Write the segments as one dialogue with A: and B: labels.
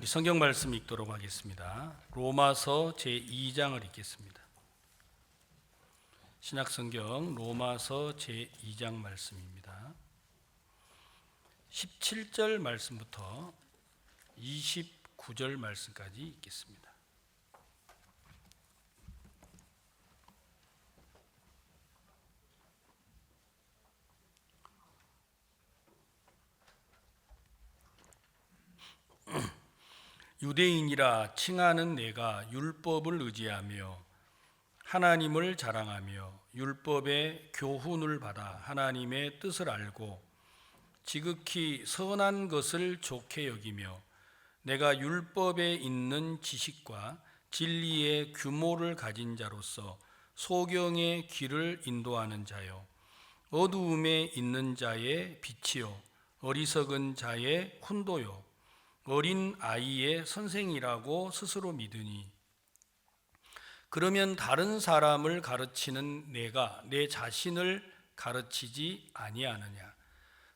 A: 성경 말씀 읽도록 하겠습니다. 로마서 제2장을 읽겠습니다. 신약성경 로마서 제2장 말씀입니다. 17절 말씀부터 29절 말씀까지 읽겠습니다. 유대인이라 칭하는 내가 율법을 의지하며 하나님을 자랑하며 율법의 교훈을 받아 하나님의 뜻을 알고 지극히 선한 것을 좋게 여기며 내가 율법에 있는 지식과 진리의 규모를 가진 자로서 소경의 길을 인도하는 자요 어두움에 있는 자의 빛이요 어리석은 자의 훈도요 어린 아이의 선생이라고 스스로 믿으니 그러면 다른 사람을 가르치는 내가 내 자신을 가르치지 아니하느냐?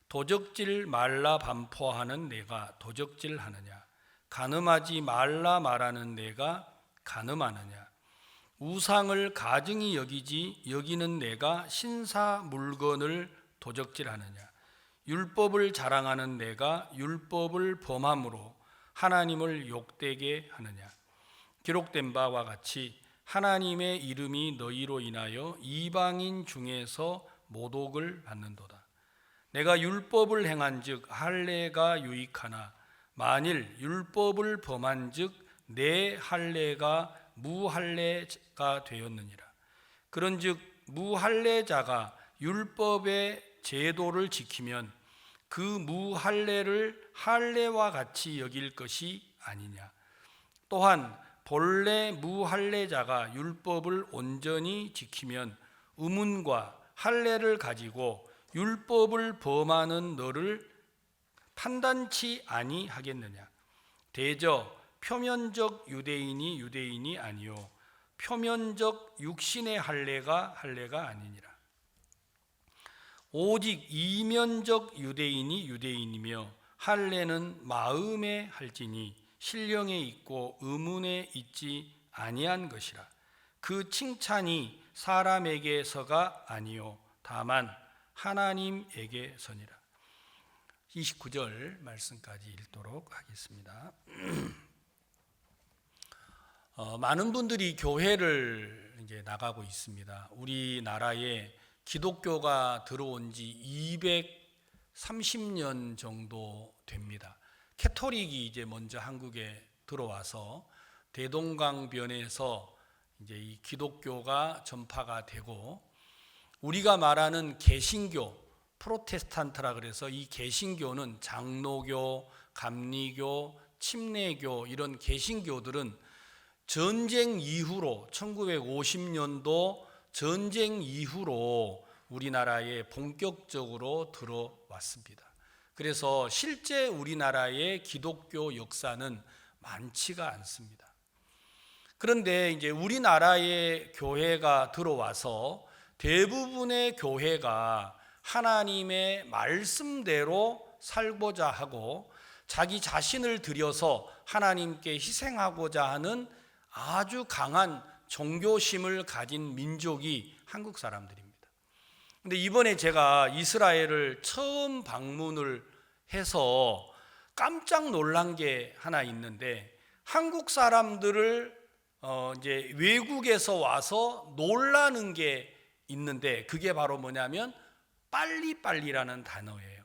A: 도적질 말라 반포하는 내가 도적질하느냐? 간음하지 말라 말하는 내가 간음하느냐? 우상을 가증히 여기는 내가 신사 물건을 도적질하느냐? 율법을 자랑하는 내가 율법을 범함으로 하나님을 욕되게 하느냐? 기록된 바와 같이 하나님의 이름이 너희로 인하여 이방인 중에서 모독을 받는도다. 내가 율법을 행한즉 할례가 유익하나 만일 율법을 범한즉 내 할례가 무할례가 되었느니라. 그런즉 무할례자가 율법의 제도를 지키면 그 무할례를 할례와 같이 여길 것이 아니냐. 또한 본래 무할례자가 율법을 온전히 지키면 의문과 할례를 가지고 율법을 범하는 너를 판단치 아니하겠느냐. 대저 표면적 유대인이 아니요 표면적 육신의 할례가 아니니라. 오직 이면적 유대인이 유대인이며 할례는 마음에 할지니 신령에 있고 의문에 있지 아니한 것이라. 그 칭찬이 사람에게서가 아니요 다만 하나님에게서니라. 29절 말씀까지 읽도록 하겠습니다. 많은 분들이 교회를 이제 나가고 있습니다. 우리나라에 기독교가 들어온 지 230년 정도 됩니다. 캐토릭이 이제 먼저 한국에 들어와서 대동강변에서 이제 이 기독교가 전파가 되고 우리가 말하는 개신교, 프로테스탄트라 그래서 이 개신교는 장로교, 감리교, 침례교 이런 개신교들은 전쟁 이후로 1950년도 전쟁 이후로 우리나라에 본격적으로 들어왔습니다. 그래서 실제 우리나라의 기독교 역사는 많지가 않습니다. 그런데 이제 우리나라의 교회가 들어와서 대부분의 교회가 하나님의 말씀대로 살고자 하고 자기 자신을 들여서 하나님께 희생하고자 하는 아주 강한 종교심을 가진 민족이 한국 사람들입니다. 근데 이번에 제가 이스라엘을 처음 방문을 해서 깜짝 놀란 게 하나 있는데 한국 사람들을 이제 외국에서 와서 놀라는 게 있는데 그게 바로 뭐냐면 빨리빨리라는 단어예요.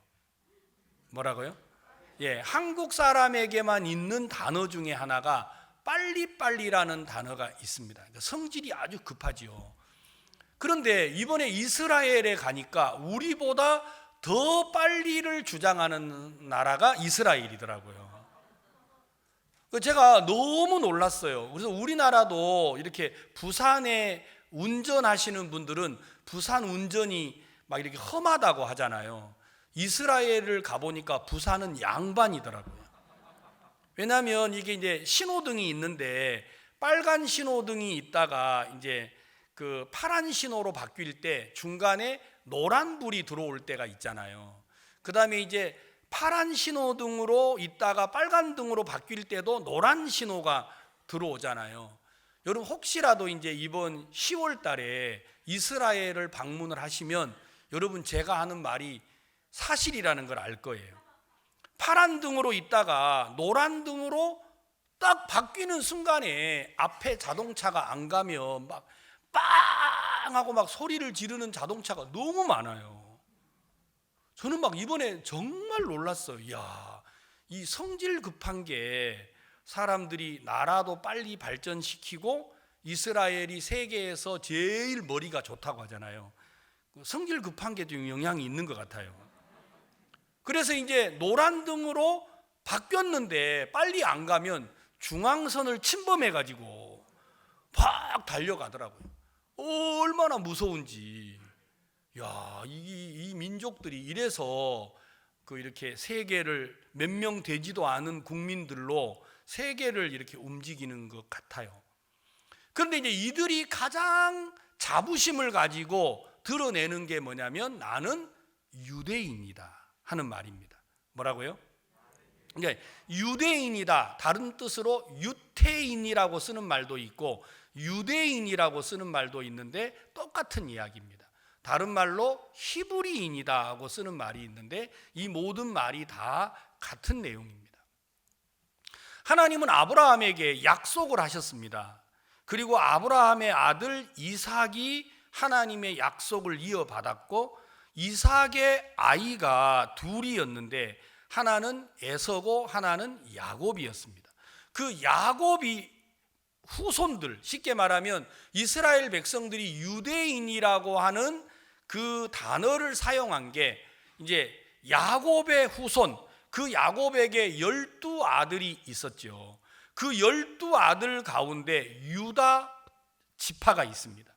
A: 뭐라고요? 예, 한국 사람에게만 있는 단어 중에 하나가 빨리빨리라는 단어가 있습니다. 그러니까 성질이 아주 급하지요. 그런데 이번에 이스라엘에 가니까 우리보다 더 빨리를 주장하는 나라가 이스라엘이더라고요. 제가 너무 놀랐어요. 그래서 우리나라도 이렇게 부산에 운전하시는 분들은 부산 운전이 막 이렇게 험하다고 하잖아요. 이스라엘을 가보니까 부산은 양반이더라고요. 왜냐하면 이게 이제 신호등이 있는데 빨간 신호등이 있다가 이제 그 파란 신호로 바뀔 때 중간에 노란불이 들어올 때가 있잖아요. 그 다음에 이제 파란 신호등으로 있다가 빨간 등으로 바뀔 때도 노란 신호가 들어오잖아요. 여러분 혹시라도 이제 이번 10월 달에 이스라엘을 방문을 하시면 여러분 제가 하는 말이 사실이라는 걸 알 거예요. 파란 등으로 있다가 노란 등으로 딱 바뀌는 순간에 앞에 자동차가 안 가면 막 빵 하고 막 소리를 지르는 자동차가 너무 많아요. 저는 막 이번에 정말 놀랐어요. 이야, 이 성질 급한 게 사람들이 나라도 빨리 발전시키고 이스라엘이 세계에서 제일 머리가 좋다고 하잖아요. 성질 급한 게 좀 영향이 있는 것 같아요. 그래서 이제 노란 등으로 바뀌었는데 빨리 안 가면 중앙선을 침범해 가지고 팍 달려가더라고요. 얼마나 무서운지. 야, 이 민족들이 이래서 이렇게 세계를 몇 명 되지도 않은 국민들로 세계를 이렇게 움직이는 것 같아요. 그런데 이제 이들이 가장 자부심을 가지고 드러내는 게 뭐냐면 나는 유대인이다 하는 말입니다. 뭐라고요? 그러니까 유대인이다, 다른 뜻으로 유태인이라고 쓰는 말도 있고 유대인이라고 쓰는 말도 있는데 똑같은 이야기입니다. 다른 말로 히브리인이다 하고 쓰는 말이 있는데 이 모든 말이 다 같은 내용입니다. 하나님은 아브라함에게 약속을 하셨습니다. 그리고 아브라함의 아들 이삭이 하나님의 약속을 이어받았고 이삭의 아이가 둘이었는데 하나는 에서고 하나는 야곱이었습니다. 그 야곱이 후손들, 쉽게 말하면 이스라엘 백성들이 유대인이라고 하는 그 단어를 사용한 게 이제 야곱의 후손, 그 야곱에게 12아들이 있었죠. 그 12아들 가운데 유다 지파가 있습니다.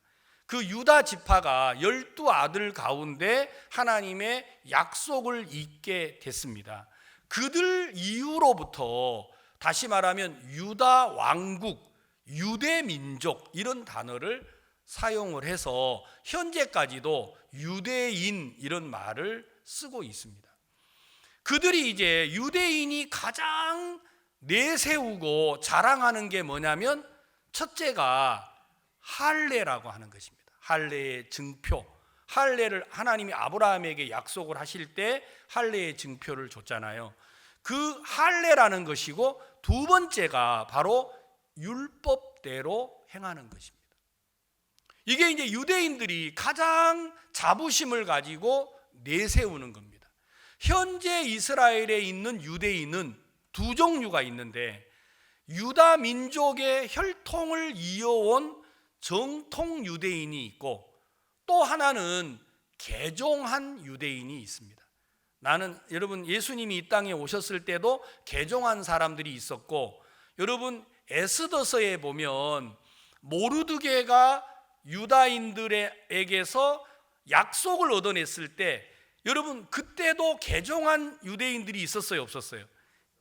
A: 그 유다 지파가 12아들 가운데 하나님의 약속을 잊게 됐습니다. 그들 이후로부터 다시 말하면 유다 왕국, 유대 민족 이런 단어를 사용을 해서 현재까지도 유대인 이런 말을 쓰고 있습니다. 그들이 이제 유대인이 가장 내세우고 자랑하는 게 뭐냐면 첫째가 할례라고 하는 것입니다. 할례의 증표. 할례를 하나님이 아브라함에게 약속을 하실 때 할례의 증표를 줬잖아요. 그 할례라는 것이고 두 번째가 바로 율법대로 행하는 것입니다. 이게 이제 유대인들이 가장 자부심을 가지고 내세우는 겁니다. 현재 이스라엘에 있는 유대인은 두 종류가 있는데 유다 민족의 혈통을 이어온 정통 유대인이 있고 또 하나는 개종한 유대인이 있습니다. 여러분 예수님이 이 땅에 오셨을 때도 개종한 사람들이 있었고 여러분 에스더서에 보면 모르드게가 유다인들에게서 약속을 얻어냈을 때 여러분 그때도 개종한 유대인들이 있었어요, 없었어요?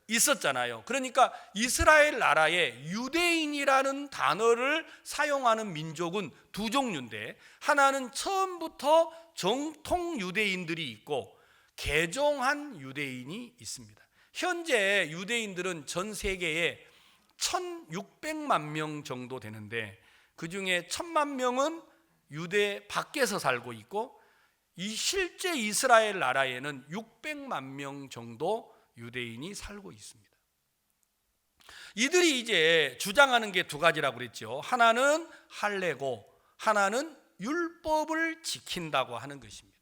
A: 있었잖아요. 그러니까 이스라엘 나라에 유대인이라는 단어를 사용하는 민족은 두 종류인데 하나는 처음부터 정통 유대인들이 있고 개종한 유대인이 있습니다. 현재 유대인들은 전 세계에 1600만 명 정도 되는데 그 중에 1000만 명은 유대 밖에서 살고 있고 이 실제 이스라엘 나라에는 600만 명 정도 유대인이 살고 있습니다. 이들이 이제 주장하는 게 두 가지라고 그랬죠. 하나는 할례고 하나는 율법을 지킨다고 하는 것입니다.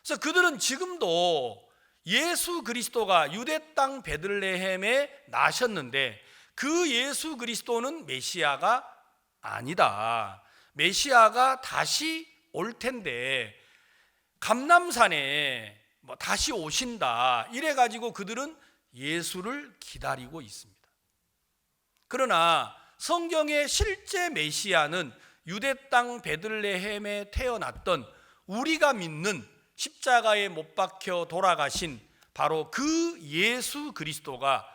A: 그래서 그들은 지금도 예수 그리스도가 유대 땅 베들레헴에 나셨는데 그 예수 그리스도는 메시아가 아니다. 메시아가 다시 올 텐데 감람산에 다시 오신다 이래 가지고 그들은 예수를 기다리고 있습니다. 그러나 성경의 실제 메시아는 유대 땅 베들레헴에 태어났던 우리가 믿는 십자가에 못 박혀 돌아가신 바로 그 예수 그리스도가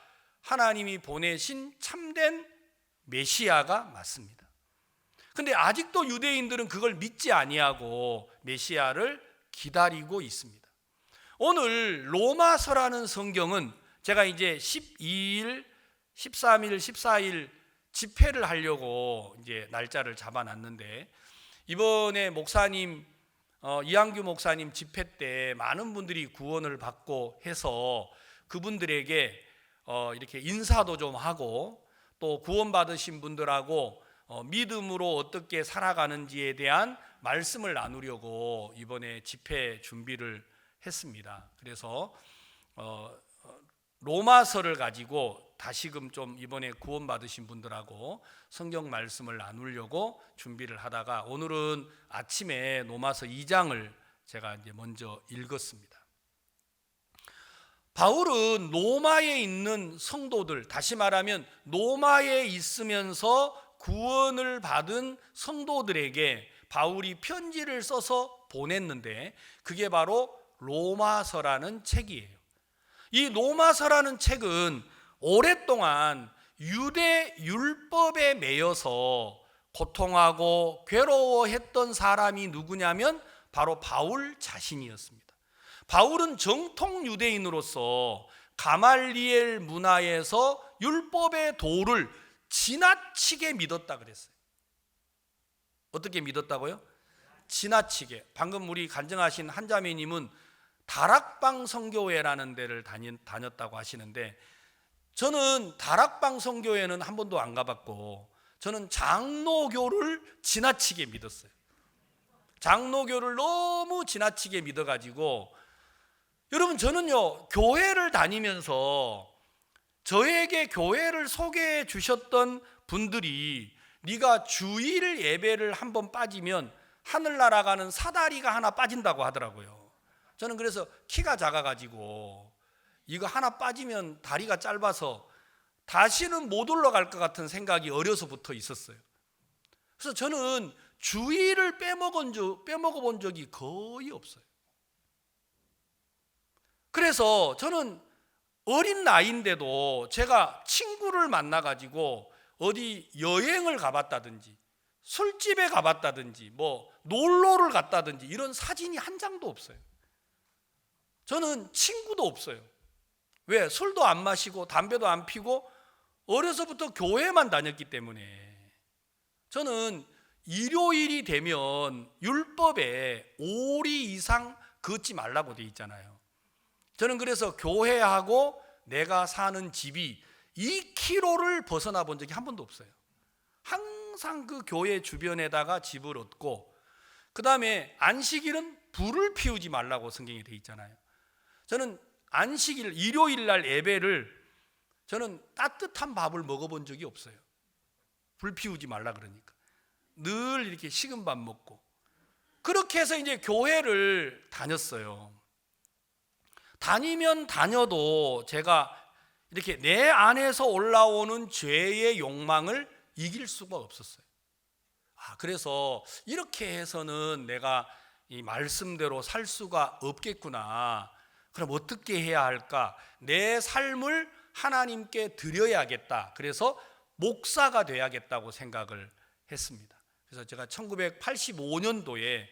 A: 하나님이 보내신 참된 메시아가 맞습니다. 근데 아직도 유대인들은 그걸 믿지 아니하고 메시아를 기다리고 있습니다. 오늘 로마서라는 성경은 제가 이제 12일, 13일, 14일 집회를 하려고 이제 날짜를 잡아놨는데, 이번에 목사님 이한규 목사님 집회 때 많은 분들이 구원을 받고 해서 그분들에게 이렇게 인사도 좀 하고, 또 구원받으신 분들하고 믿음으로 어떻게 살아가는지에 대한 말씀을 나누려고 이번에 집회 준비를 했습니다. 그래서 로마서를 가지고 다시금 좀 이번에 구원받으신 분들하고 성경 말씀을 나누려고 준비를 하다가, 오늘은 아침에 로마서 2장을 제가 이제 먼저 읽었습니다. 바울은 로마에 있는 성도들, 다시 말하면 로마에 있으면서 구원을 받은 성도들에게 바울이 편지를 써서 보냈는데, 그게 바로 로마서라는 책이에요. 이 로마서라는 책은 오랫동안 유대 율법에 매여서 고통하고 괴로워했던 사람이 누구냐면 바로 바울 자신이었습니다. 바울은 정통 유대인으로서 가말리엘 문화에서 율법의 도를 지나치게 믿었다 그랬어요. 어떻게 믿었다고요? 지나치게. 방금 우리 간증하신 한자매님은 다락방 성교회라는 데를 다녔다고 하시는데, 저는 다락방 성교회는 한 번도 안 가봤고, 저는 장로교를 지나치게 믿었어요. 장로교를 너무 지나치게 믿어가지고, 여러분, 저는요 교회를 다니면서 저에게 교회를 소개해 주셨던 분들이, 네가 주일 예배를 한번 빠지면 하늘나라 가는 사다리가 하나 빠진다고 하더라고요. 저는 그래서 키가 작아가지고 이거 하나 빠지면 다리가 짧아서 다시는 못 올라갈 것 같은 생각이 어려서부터 있었어요. 그래서 저는 주일을 빼먹어 본 적이 거의 없어요. 그래서 저는 어린 나이인데도 제가 친구를 만나가지고 어디 여행을 가봤다든지 술집에 가봤다든지 뭐 놀러를 갔다든지 이런 사진이 한 장도 없어요. 저는 친구도 없어요. 왜? 술도 안 마시고 담배도 안 피고 어려서부터 교회만 다녔기 때문에. 저는 일요일이 되면 율법에 5리 이상 걷지 말라고 돼 있잖아요. 저는 그래서 교회하고 내가 사는 집이 2km를 벗어나 본 적이 한 번도 없어요. 항상 그 교회 주변에다가 집을 얻고, 그 다음에 안식일은 불을 피우지 말라고 성경에 돼 있잖아요. 저는 안식일, 일요일 날 예배를 저는 따뜻한 밥을 먹어본 적이 없어요. 불 피우지 말라 그러니까. 늘 이렇게 식은 밥 먹고. 그렇게 해서 이제 교회를 다녔어요. 다니면 다녀도 제가 이렇게 내 안에서 올라오는 죄의 욕망을 이길 수가 없었어요. 그래서 이렇게 해서는 내가 이 말씀대로 살 수가 없겠구나. 그럼 어떻게 해야 할까? 내 삶을 하나님께 드려야겠다. 그래서 목사가 돼야겠다고 생각을 했습니다. 그래서 제가 1985년도에,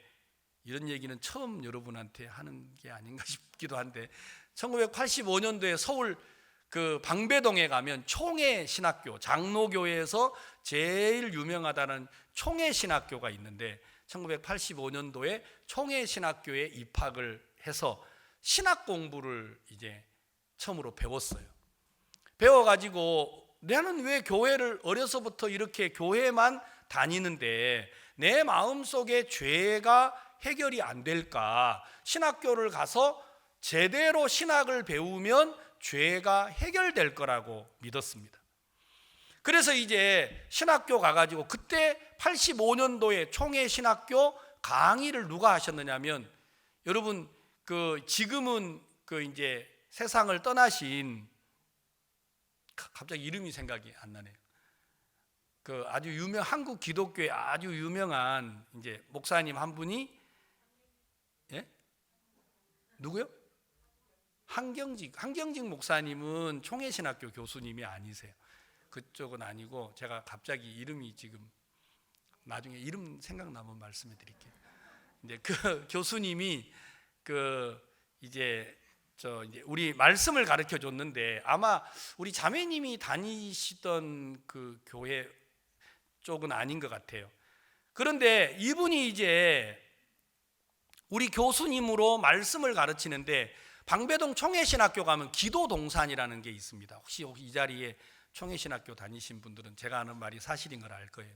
A: 이런 얘기는 처음 여러분한테 하는 게 아닌가 싶기도 한데, 1985년도에 서울 그 방배동에 가면 총회신학교, 장로교회에서 제일 유명하다는 총회신학교가 있는데, 1985년도에 총회신학교에 입학을 해서 신학 공부를 이제 처음으로 배웠어요. 배워가지고 나는 왜 교회를 어려서부터 이렇게 교회만 다니는데 내 마음속에 죄가 해결이 안 될까? 신학교를 가서 제대로 신학을 배우면 죄가 해결될 거라고 믿었습니다. 그래서 이제 신학교 가가지고, 그때 85년도에 총회 신학교 강의를 누가 하셨느냐면, 여러분 그 지금은 그 이제 세상을 떠나신, 갑자기 이름이 생각이 안 나네요. 그 아주 한국 기독교의 아주 유명한 이제 목사님 한 분이, 예? 누구요? 한경직 목사님은 총회신학교 교수님이 아니세요. 그쪽은 아니고, 제가 갑자기 이름이 지금, 나중에 이름 생각나면 말씀해 드릴게요. 이제 그 교수님이 그 이제 이제 우리 말씀을 가르쳐 줬는데 아마 우리 자매님이 다니시던 그 교회 쪽은 아닌 것 같아요. 그런데 이분이 이제 우리 교수님으로 말씀을 가르치는데 방배동 청해신학교 가면 기도동산이라는 게 있습니다. 혹시 이 자리에 청해신학교 다니신 분들은 제가 하는 말이 사실인 걸 알 거예요.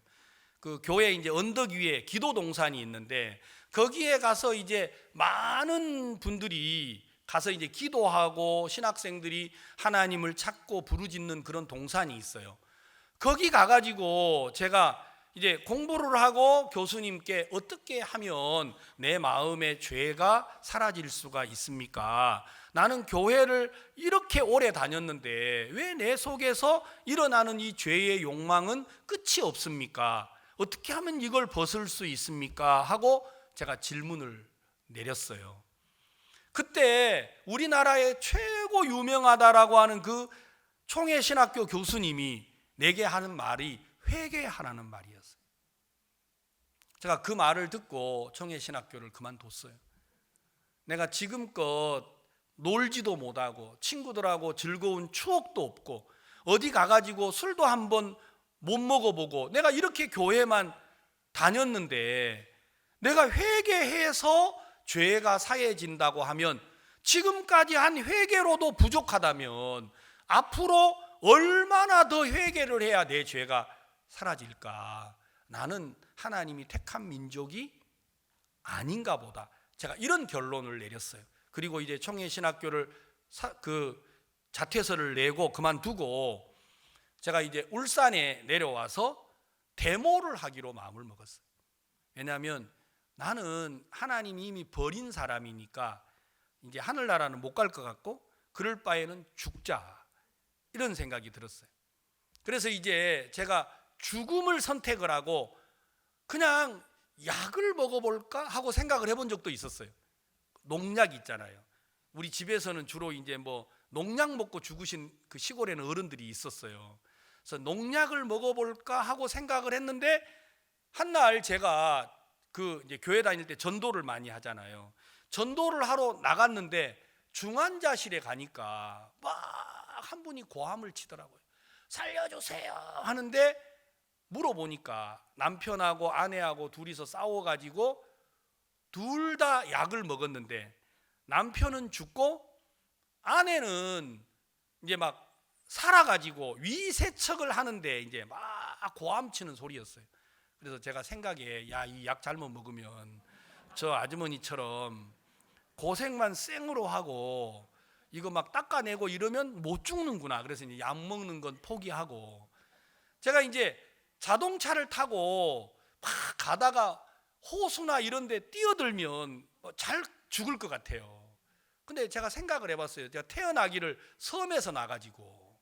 A: 그 교회 이제 언덕 위에 기도동산이 있는데 거기에 가서 이제 많은 분들이 가서 이제 기도하고 신학생들이 하나님을 찾고 부르짖는 그런 동산이 있어요. 거기 가가지고 제가 이제 공부를 하고 교수님께 어떻게 하면 내 마음의 죄가 사라질 수가 있습니까? 나는 교회를 이렇게 오래 다녔는데 왜 내 속에서 일어나는 이 죄의 욕망은 끝이 없습니까? 어떻게 하면 이걸 벗을 수 있습니까? 하고 제가 질문을 내렸어요. 그때 우리나라의 최고 유명하다라고 하는 그 총회신학교 교수님이 내게 하는 말이 회개하라는 말이었어요. 제가 그 말을 듣고 총회신학교를 그만뒀어요. 내가 지금껏 놀지도 못하고 친구들하고 즐거운 추억도 없고 어디 가가지고 술도 한번 못 먹어보고 내가 이렇게 교회만 다녔는데 내가 회개해서 죄가 사해진다고 하면 지금까지 한 회개로도 부족하다면 앞으로 얼마나 더 회개를 해야 내 죄가 사라질까? 나는 하나님이 택한 민족이 아닌가 보다. 제가 이런 결론을 내렸어요. 그리고 이제 청해신학교를 그 자퇴서를 내고 그만두고 제가 이제 울산에 내려와서 데모를 하기로 마음을 먹었어요. 왜냐하면 나는 하나님이 이미 버린 사람이니까 이제 하늘나라는 못 갈 것 같고 그럴 바에는 죽자 이런 생각이 들었어요. 그래서 이제 제가 죽음을 선택을 하고 그냥 약을 먹어볼까 하고 생각을 해본 적도 있었어요. 농약 있잖아요. 우리 집에서는 주로 이제 뭐 농약 먹고 죽으신 그 시골에는 어른들이 있었어요. 그래서 농약을 먹어볼까 하고 생각을 했는데 한날 제가 그 이제 교회 다닐 때 전도를 많이 하잖아요. 전도를 하러 나갔는데 중환자실에 가니까 막 한 분이 고함을 치더라고요. 살려주세요 하는데 물어보니까 남편하고 아내하고 둘이서 싸워가지고 둘 다 약을 먹었는데 남편은 죽고 아내는 이제 막 살아가지고 위세척을 하는데 이제 막 고함치는 소리였어요. 그래서 제가 생각에 야, 이 약 잘못 먹으면 저 아주머니처럼 고생만 생으로 하고 이거 막 닦아내고 이러면 못 죽는구나. 그래서 이제 약 먹는 건 포기하고 제가 이제 자동차를 타고 막 가다가 호수나 이런 데 뛰어들면 잘 죽을 것 같아요. 근데 제가 생각을 해봤어요. 제가 태어나기를 섬에서 나가지고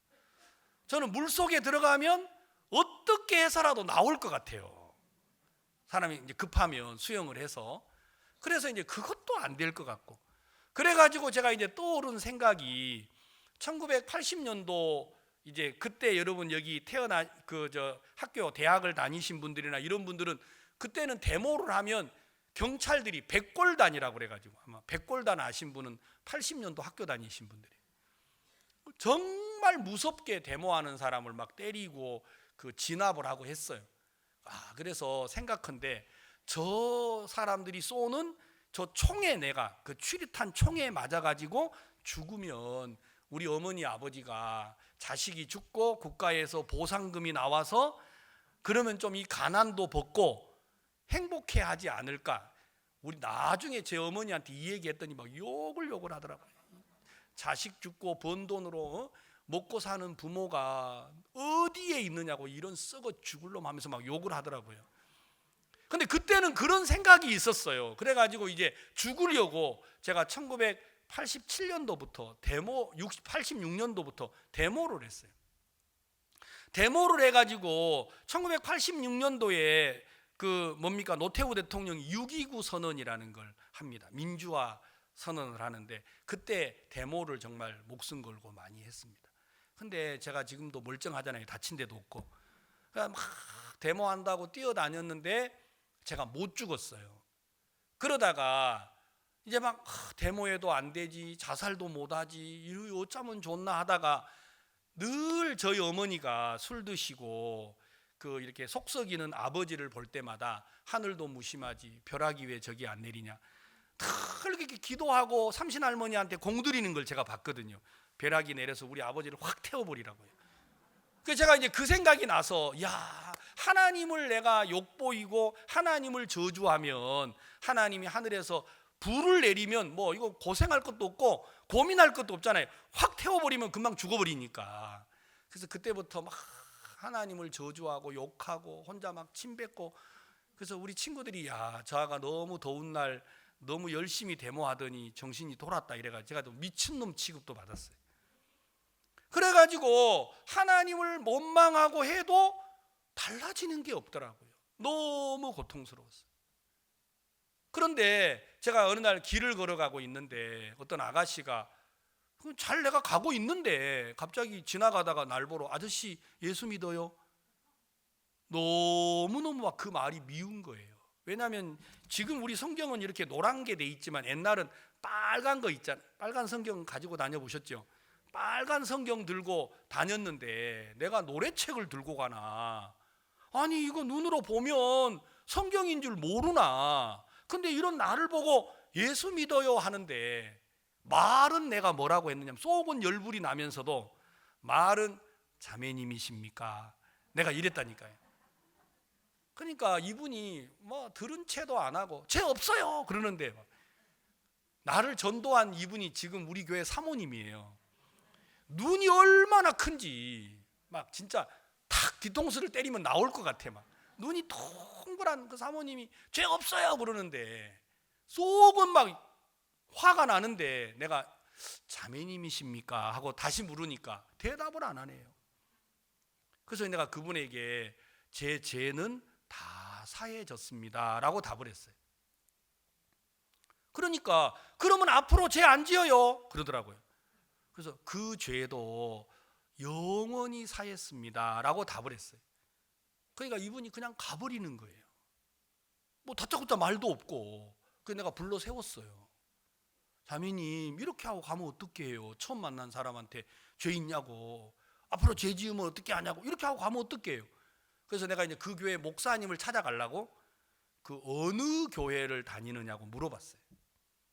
A: 저는 물속에 들어가면 어떻게 해서라도 나올 것 같아요. 사람이 이제 급하면 수영을 해서. 그래서 이제 그것도 안 될 것 같고 그래가지고 제가 이제 떠오른 생각이 1980년도 이제 그때 여러분 여기 태어나 학교 대학을 다니신 분들이나 이런 분들은 그때는 데모를 하면 경찰들이 백골단이라고 그래가지고 아마 백골단 아신 분은 80년도 학교 다니신 분들이 정말 무섭게 데모하는 사람을 막 때리고 그 진압을 하고 했어요. 그래서 생각한데 저 사람들이 쏘는 저 총에 내가 그 취릿한 총에 맞아가지고 죽으면 우리 어머니 아버지가 자식이 죽고 국가에서 보상금이 나와서 그러면 좀 이 가난도 벗고 행복해 하지 않을까. 우리 나중에 제 어머니한테 이 얘기했더니 막 욕을 하더라고요. 자식 죽고 번 돈으로 먹고 사는 부모가 어디에 있느냐고 이런 썩어 죽을 놈 하면서 막 욕을 하더라고요. 근데 그때는 그런 생각이 있었어요. 그래가지고 이제 죽으려고 제가 1987년도부터 86년도부터 데모를 했어요. 데모를 해가지고 1986년도에 그 뭡니까 노태우 대통령이 6.29 선언이라는 걸 합니다. 민주화 선언을 하는데 그때 데모를 정말 목숨 걸고 많이 했습니다. 근데 제가 지금도 멀쩡하잖아요. 다친 데도 없고. 그러니까 막 데모한다고 뛰어다녔는데 제가 못 죽었어요. 그러다가 이제 막 데모해도 안 되지, 자살도 못하지, 이거 어쩌면 좋나 하다가 늘 저희 어머니가 술 드시고 그 이렇게 속 썩이는 아버지를 볼 때마다 하늘도 무심하지 벼락이 왜 저기 안 내리냐, 이렇게 기도하고 삼신할머니한테 공드리는 걸 제가 봤거든요. 벼락이 내려서 우리 아버지를 확 태워버리라고요. 그래서 제가 이제 그 생각이 나서, 야, 하나님을 내가 욕보이고 하나님을 저주하면 하나님이 하늘에서 불을 내리면 뭐 이거 고생할 것도 없고 고민할 것도 없잖아요. 확 태워버리면 금방 죽어버리니까. 그래서 그때부터 막 하나님을 저주하고 욕하고 혼자 막 침 뱉고, 그래서 우리 친구들이 야, 저아가 너무 더운 날 너무 열심히 데모하더니 정신이 돌았다 이래가지고 제가 또 미친놈 취급도 받았어요. 그래가지고 하나님을 원망하고 해도 달라지는 게 없더라고요. 너무 고통스러웠어요. 그런데 제가 어느 날 길을 걸어가고 있는데 어떤 아가씨가, 잘 내가 가고 있는데 갑자기 지나가다가 날 보러 아저씨 예수 믿어요? 너무너무 막 그 말이 미운 거예요. 왜냐하면 지금 우리 성경은 이렇게 노란 게 돼 있지만 옛날은 빨간 거 있잖아요. 빨간 성경 가지고 다녀보셨죠? 빨간 성경 들고 다녔는데 내가 노래책을 들고 가나? 아니 이거 눈으로 보면 성경인 줄 모르나? 근데 이런 나를 보고 예수 믿어요 하는데 말은 내가 뭐라고 했느냐, 속은 열불이 나면서도 말은 자매님이십니까? 내가 이랬다니까요. 그러니까 이분이 뭐 들은 채도 안 하고 죄 없어요 그러는데, 나를 전도한 이분이 지금 우리 교회 사모님이에요. 눈이 얼마나 큰지 막 진짜 탁 뒤통수를 때리면 나올 것 같아. 막 눈이 동그란 그 사모님이 죄 없어요 그러는데 속은 막 화가 나는데 내가 자매님이십니까 하고 다시 물으니까 대답을 안 하네요. 그래서 내가 그분에게 제 죄는 다 사해졌습니다 라고 답을 했어요. 그러니까 그러면 앞으로 죄 안 지어요 그러더라고요. 그래서 그 죄도 영원히 사했습니다 라고 답을 했어요. 그러니까 이분이 그냥 가버리는 거예요. 뭐 다짜고짜 말도 없고. 그래서 내가 불러 세웠어요. 자매님 이렇게 하고 가면 어떻게 해요? 처음 만난 사람한테 죄 있냐고, 앞으로 죄 지으면 어떻게 하냐고, 이렇게 하고 가면 어떻게 해요? 그래서 내가 이제 그 교회 목사님을 찾아가려고 그 어느 교회를 다니느냐고 물어봤어요.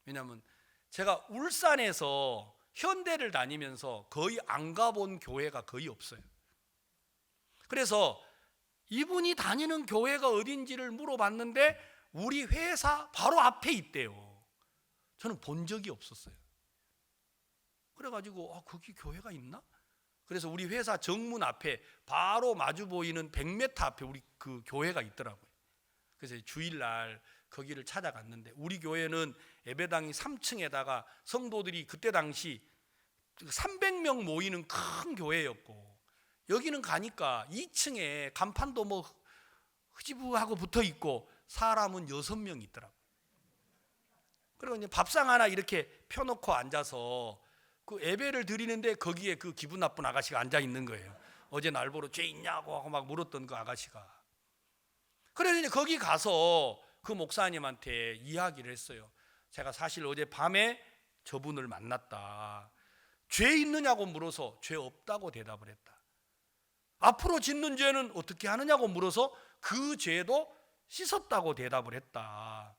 A: 왜냐하면 제가 울산에서 현대를 다니면서 거의 안 가본 교회가 거의 없어요. 그래서 이분이 다니는 교회가 어딘지를 물어봤는데 우리 회사 바로 앞에 있대요. 저는 본 적이 없었어요. 그래가지고 거기 교회가 있나? 그래서 우리 회사 정문 앞에 바로 마주 보이는 100m 앞에 우리 그 교회가 있더라고요. 그래서 주일날 거기를 찾아갔는데 우리 교회는 예배당이 3층에다가 성도들이 그때 당시 300명 모이는 큰 교회였고, 여기는 가니까 2층에 간판도 뭐 흐지부하고 붙어 있고 사람은 6명 있더라고요. 그리고 이제 밥상 하나 이렇게 펴놓고 앉아서 그 예배를 드리는데 거기에 그 기분 나쁜 아가씨가 앉아 있는 거예요. 어제 날 보러 죄 있냐고 하고 막 물었던 그 아가씨가. 그래서 이제 거기 가서 그 목사님한테 이야기를 했어요. 제가 사실 어제 밤에 저분을 만났다. 죄 있느냐고 물어서 죄 없다고 대답을 했다. 앞으로 짓는 죄는 어떻게 하느냐고 물어서 그 죄도 씻었다고 대답을 했다.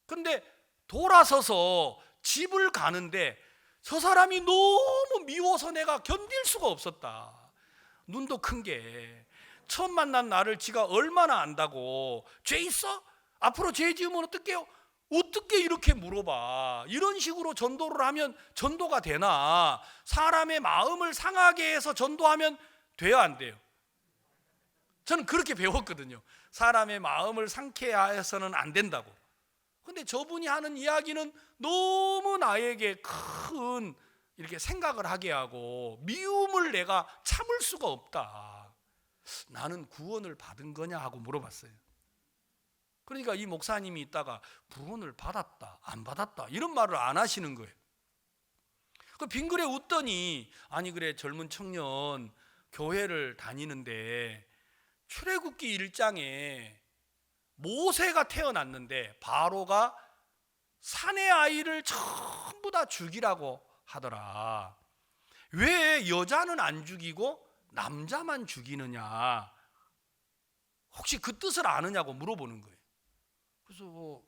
A: 근데 돌아서서 집을 가는데 저 사람이 너무 미워서 내가 견딜 수가 없었다. 눈도 큰 게 처음 만난 나를 지가 얼마나 안다고 죄 있어? 앞으로 죄 지으면 어떡해요? 어떻게 이렇게 물어봐. 이런 식으로 전도를 하면 전도가 되나? 사람의 마음을 상하게 해서 전도하면 돼야 안 돼요? 저는 그렇게 배웠거든요. 사람의 마음을 상케 해서는 안 된다고. 근데 저분이 하는 이야기는 너무 나에게 큰 이렇게 생각을 하게 하고 미움을 내가 참을 수가 없다. 나는 구원을 받은 거냐 하고 물어봤어요. 그러니까 이 목사님이 있다가 구원을 받았다 안 받았다 이런 말을 안 하시는 거예요. 그 빙그레 웃더니 아니 그래 젊은 청년 교회를 다니는데 출애굽기 1장에 모세가 태어났는데 바로가 사내 아이를 전부 다 죽이라고 하더라. 왜 여자는 안 죽이고 남자만 죽이느냐? 혹시 그 뜻을 아느냐고 물어보는 거예요. 그래서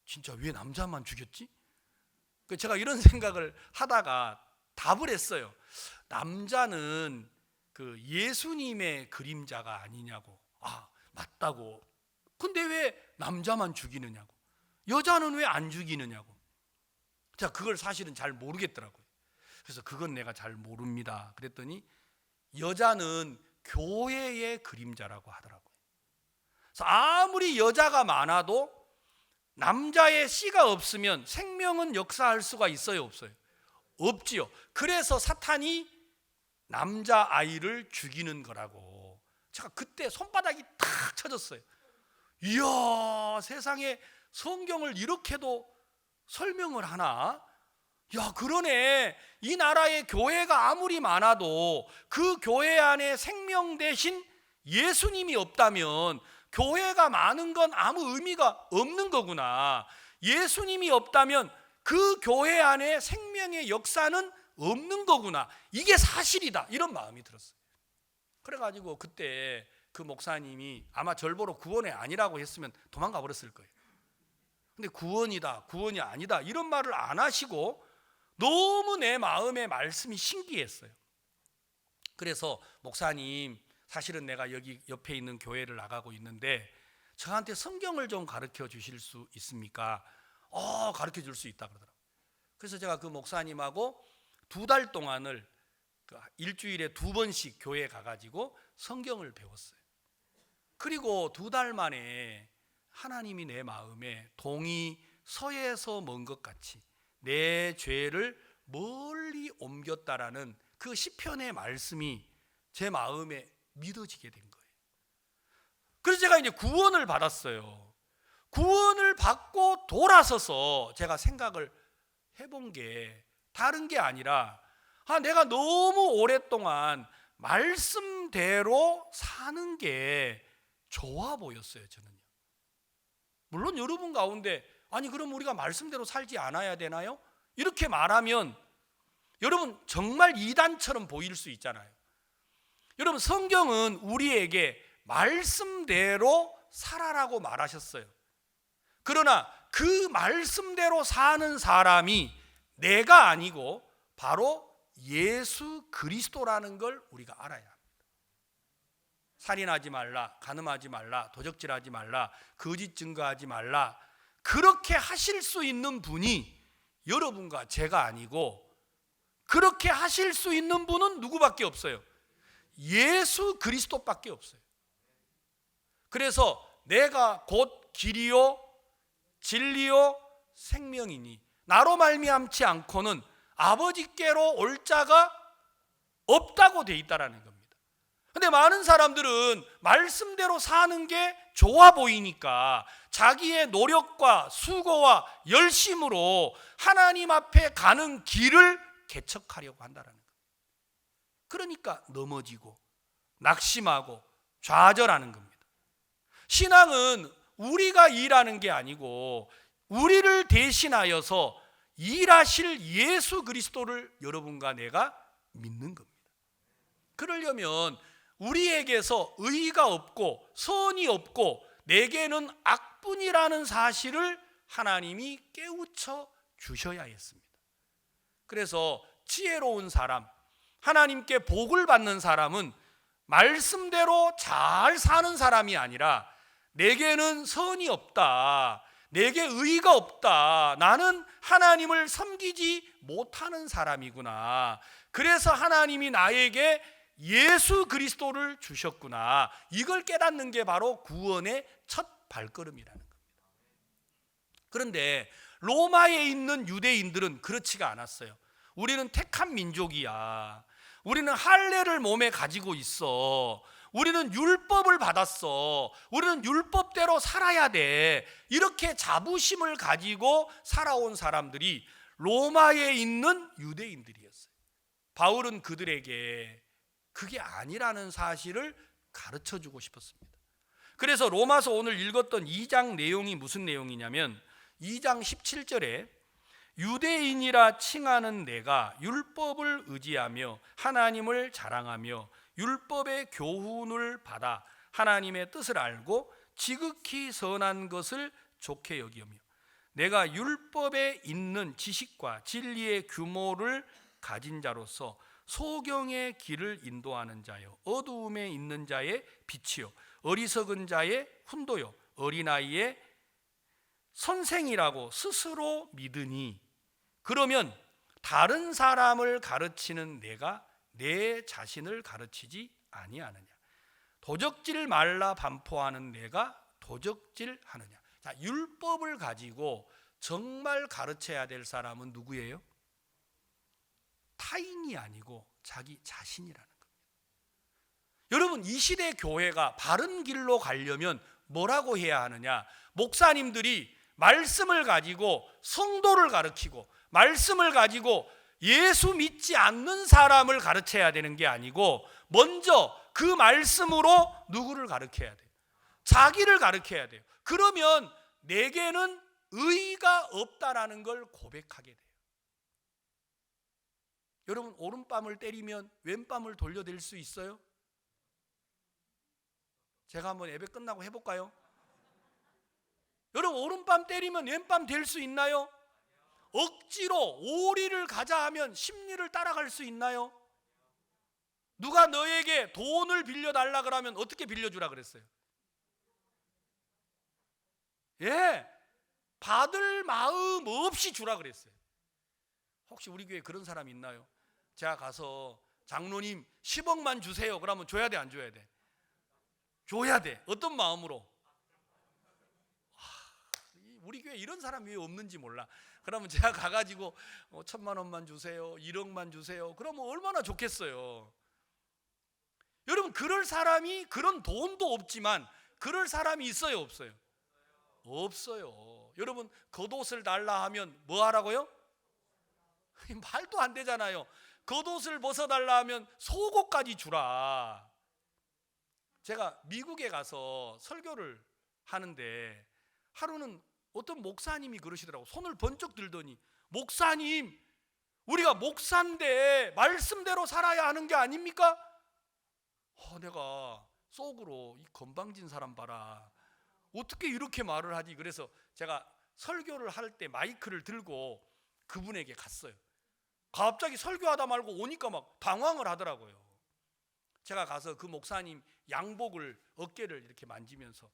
A: 진짜 왜 남자만 죽였지? 제가 이런 생각을 하다가 답을 했어요. 남자는 그 예수님의 그림자가 아니냐고. 맞다고. 근데 왜 남자만 죽이느냐고. 여자는 왜 안 죽이느냐고. 자, 그걸 사실은 잘 모르겠더라고요. 그래서 그건 내가 잘 모릅니다. 그랬더니 여자는 교회의 그림자라고 하더라고요. 그래서 아무리 여자가 많아도 남자의 씨가 없으면 생명은 역사할 수가 있어요, 없어요? 없지요. 그래서 사탄이 남자 아이를 죽이는 거라고. 제가 그때 손바닥이 탁 쳐졌어요. 이야, 세상에 성경을 이렇게도 설명을 하나? 야, 그러네. 이 나라의 교회가 아무리 많아도 그 교회 안에 생명 대신 예수님이 없다면 교회가 많은 건 아무 의미가 없는 거구나. 예수님이 없다면 그 교회 안에 생명의 역사는 없는 거구나. 이게 사실이다. 이런 마음이 들었어요. 그래가지고 그때 그 목사님이 아마 절 보러 구원이 아니라고 했으면 도망가 버렸을 거예요. 근데 구원이다, 구원이 아니다 이런 말을 안 하시고 너무 내 마음의 말씀이 신기했어요. 그래서 목사님, 사실은 내가 여기 옆에 있는 교회를 나가고 있는데 저한테 성경을 좀 가르쳐 주실 수 있습니까? 가르쳐 줄 수 있다 그러더라고요. 그래서 제가 그 목사님하고 2달 동안을 일주일에 2번씩 교회에 가가지고 성경을 배웠어요. 그리고 2달 만에 하나님이 내 마음에 동이 서에서 먼 것 같이 내 죄를 멀리 옮겼다라는 그 시편의 말씀이 제 마음에 믿어지게 된 거예요. 그래서 제가 이제 구원을 받았어요. 구원을 받고 돌아서서 제가 생각을 해본 게 다른 게 아니라 내가 너무 오랫동안 말씀대로 사는 게 좋아 보였어요, 저는요. 물론 여러분 가운데 그럼 우리가 말씀대로 살지 않아야 되나요? 이렇게 말하면 여러분 정말 이단처럼 보일 수 있잖아요. 여러분, 성경은 우리에게 말씀대로 살아라고 말하셨어요. 그러나 그 말씀대로 사는 사람이 내가 아니고 바로 예수 그리스도라는 걸 우리가 알아야 합니다. 살인하지 말라, 간음하지 말라, 도적질하지 말라, 거짓 증거하지 말라, 그렇게 하실 수 있는 분이 여러분과 제가 아니고 그렇게 하실 수 있는 분은 누구밖에 없어요? 예수 그리스도밖에 없어요. 그래서 내가 곧 길이요 진리요 생명이니 나로 말미암지 않고는 아버지께로 올 자가 없다고 돼 있다라는 겁니다. 근데 많은 사람들은 말씀대로 사는 게 좋아 보이니까 자기의 노력과 수고와 열심으로 하나님 앞에 가는 길을 개척하려고 한다는 거예요. 그러니까 넘어지고 낙심하고 좌절하는 겁니다. 신앙은 우리가 일하는 게 아니고 우리를 대신하여서 일하실 예수 그리스도를 여러분과 내가 믿는 겁니다. 그러려면 우리에게서 의가 없고 선이 없고 내게는 악뿐이라는 사실을 하나님이 깨우쳐 주셔야 했습니다. 그래서 지혜로운 사람, 하나님께 복을 받는 사람은 말씀대로 잘 사는 사람이 아니라 내게는 선이 없다, 내게 의가 없다, 나는 하나님을 섬기지 못하는 사람이구나, 그래서 하나님이 나에게 예수 그리스도를 주셨구나, 이걸 깨닫는 게 바로 구원의 첫 발걸음이라는 겁니다. 그런데 로마에 있는 유대인들은 그렇지가 않았어요. 우리는 택한 민족이야, 우리는 할례를 몸에 가지고 있어, 우리는 율법을 받았어, 우리는 율법대로 살아야 돼, 이렇게 자부심을 가지고 살아온 사람들이 로마에 있는 유대인들이었어요. 바울은 그들에게 그게 아니라는 사실을 가르쳐주고 싶었습니다. 그래서 로마서 오늘 읽었던 2장 내용이 무슨 내용이냐면 2장 17절에 유대인이라 칭하는 내가 율법을 의지하며 하나님을 자랑하며 율법의 교훈을 받아 하나님의 뜻을 알고 지극히 선한 것을 좋게 여기며 내가 율법에 있는 지식과 진리의 규모를 가진 자로서 소경의 길을 인도하는 자요 어두움에 있는 자의 빛이요 어리석은 자의 훈도요 어린아이의 선생이라고 스스로 믿으니 그러면 다른 사람을 가르치는 내가 내 자신을 가르치지 아니하느냐 도적질 말라 반포하는 내가 도적질하느냐. 자, 율법을 가지고 정말 가르쳐야 될 사람은 누구예요? 타인이 아니고 자기 자신이라는 겁니다. 여러분, 이 시대 교회가 바른 길로 가려면 뭐라고 해야 하느냐? 목사님들이 말씀을 가지고 성도를 가르치고 말씀을 가지고 예수 믿지 않는 사람을 가르쳐야 되는 게 아니고 먼저 그 말씀으로 누구를 가르쳐야 돼요? 자기를 가르쳐야 돼요. 그러면 내게는 의의가 없다라는 걸 고백하게 돼요. 여러분, 오른뺨을 때리면 왼뺨을 돌려댈 수 있어요? 제가 한번 예배 끝나고 해볼까요? 여러분, 오른뺨 때리면 왼뺨 될 수 있나요? 억지로 오리를 가자 하면 십리를 따라갈 수 있나요? 누가 너에게 돈을 빌려달라 그러면 어떻게 빌려주라 그랬어요? 예, 받을 마음 없이 주라 그랬어요. 혹시 우리 교회에 그런 사람 있나요? 제가 가서 장로님 10억만 주세요. 그러면 줘야 돼, 안 줘야 돼? 줘야 돼. 어떤 마음으로? 우리 교회에 이런 사람이 왜 없는지 몰라. 그러면 제가 가가지고 1,000만 원만 주세요, 1억만 주세요. 그러면 얼마나 좋겠어요. 여러분, 그럴 사람이, 그런 돈도 없지만 그럴 사람이 있어요, 없어요? 없어요. 여러분, 겉옷을 달라 하면 뭐 하라고요? 말도 안 되잖아요. 겉옷을 벗어달라 하면 속옷까지 주라. 제가 미국에 가서 설교를 하는데 하루는 어떤 목사님이 그러시더라고. 손을 번쩍 들더니, 목사님, 우리가 목사인데 말씀대로 살아야 하는 게 아닙니까? 내가 속으로 이 건방진 사람 봐라, 어떻게 이렇게 말을 하지? 그래서 제가 설교를 할 때 마이크를 들고 그분에게 갔어요. 갑자기 설교하다 말고 오니까 막 당황을 하더라고요. 제가 가서 그 목사님 양복을, 어깨를 이렇게 만지면서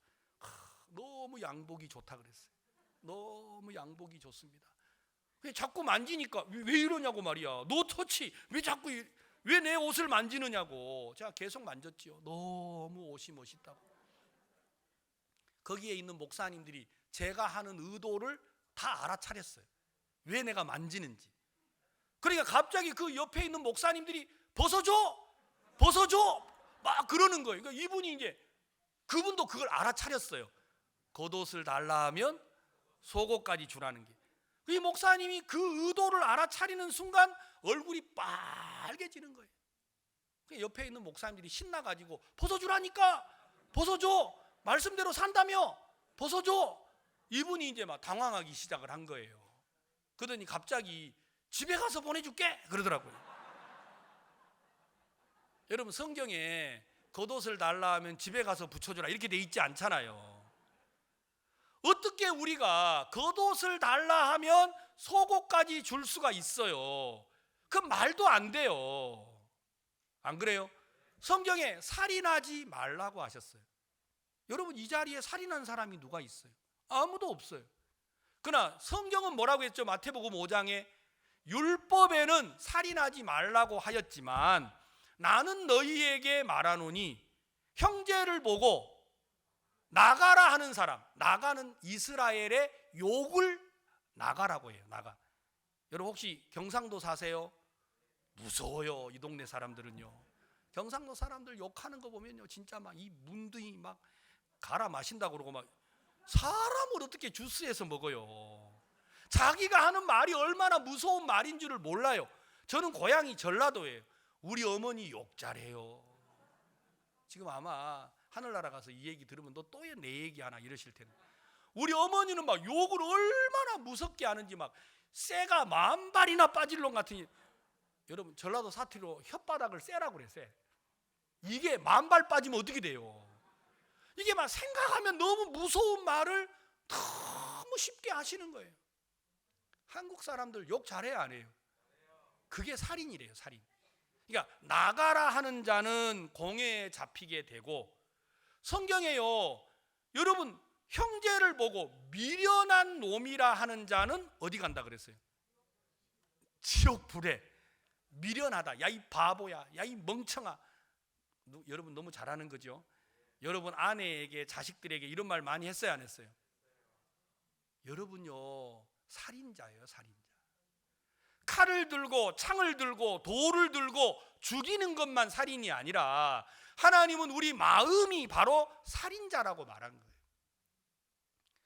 A: 너무 양복이 좋다 그랬어요. 너무 양복이 좋습니다. 자꾸 만지니까 왜 이러냐고 말이야. 노 터치, 왜 자꾸, 왜 내 옷을 만지느냐고. 제가 계속 만졌지요. 너무 옷이 멋있다고. 거기에 있는 목사님들이 제가 하는 의도를 다 알아차렸어요. 왜 내가 만지는지. 그러니까 갑자기 그 옆에 있는 목사님들이 벗어줘, 벗어줘 막 그러는 거예요. 그러니까 이분이 이제, 그분도 그걸 알아차렸어요. 겉옷을 달라 하면 속옷까지 주라는 게. 이 목사님이 그 의도를 알아차리는 순간 얼굴이 빨개지는 거예요. 옆에 있는 목사님들이 신나가지고 벗어주라니까, 벗어줘, 말씀대로 산다며 벗어줘. 이분이 이제 막 당황하기 시작을 한 거예요. 그러더니 갑자기 집에 가서 보내줄게 그러더라고요. 여러분, 성경에 겉옷을 달라 하면 집에 가서 붙여주라 이렇게 돼 있지 않잖아요. 어떻게 우리가 겉옷을 달라 하면 속옷까지 줄 수가 있어요? 그 말도 안 돼요. 안 그래요? 성경에 살인하지 말라고 하셨어요. 여러분, 이 자리에 살인한 사람이 누가 있어요? 아무도 없어요. 그러나 성경은 뭐라고 했죠? 마태복음 5장에 율법에는 살인하지 말라고 하였지만 나는 너희에게 말하노니 형제를 보고 나가라 하는 사람, 나가는 이스라엘의 욕을 나가라고 해요. 나가. 여러분, 혹시 경상도 사세요? 무서워요. 이 동네 사람들은요. 경상도 사람들 욕하는 거 보면요, 진짜 막 이 문둥이 막 갈아 마신다고 그러고, 막 사람을 어떻게 주스해서 먹어요. 자기가 하는 말이 얼마나 무서운 말인 줄을 몰라요. 저는 고향이 전라도예요. 우리 어머니 욕 잘해요. 지금 아마 하늘나라 가서 이 얘기 들으면 너 또 내 얘기 하나 이러실 텐데, 우리 어머니는 막 욕을 얼마나 무섭게 하는지 막 쇠가 10,000발이나 빠질 놈 같으니, 여러분 전라도 사투리로 혓바닥을 쇠라고 그래. 쇠. 이게 10,000발 빠지면 어떻게 돼요? 이게 막 생각하면 너무 무서운 말을 너무 쉽게 하시는 거예요. 한국 사람들 욕 잘해요, 안 해요? 그게 살인이래요, 살인. 그러니까 나가라 하는 자는 공회에 잡히게 되고, 성경에요, 여러분 형제를 보고 미련한 놈이라 하는 자는 어디 간다 그랬어요? 지옥 불에. 미련하다. 야 이 바보야, 야 이 멍청아. 여러분 너무 잘하는 거죠. 여러분 아내에게, 자식들에게 이런 말 많이 했어요, 안 했어요? 여러분요 살인자예요, 살인자. 칼을 들고 창을 들고 돌을 들고 죽이는 것만 살인이 아니라 하나님은 우리 마음이 바로 살인자라고 말한 거예요.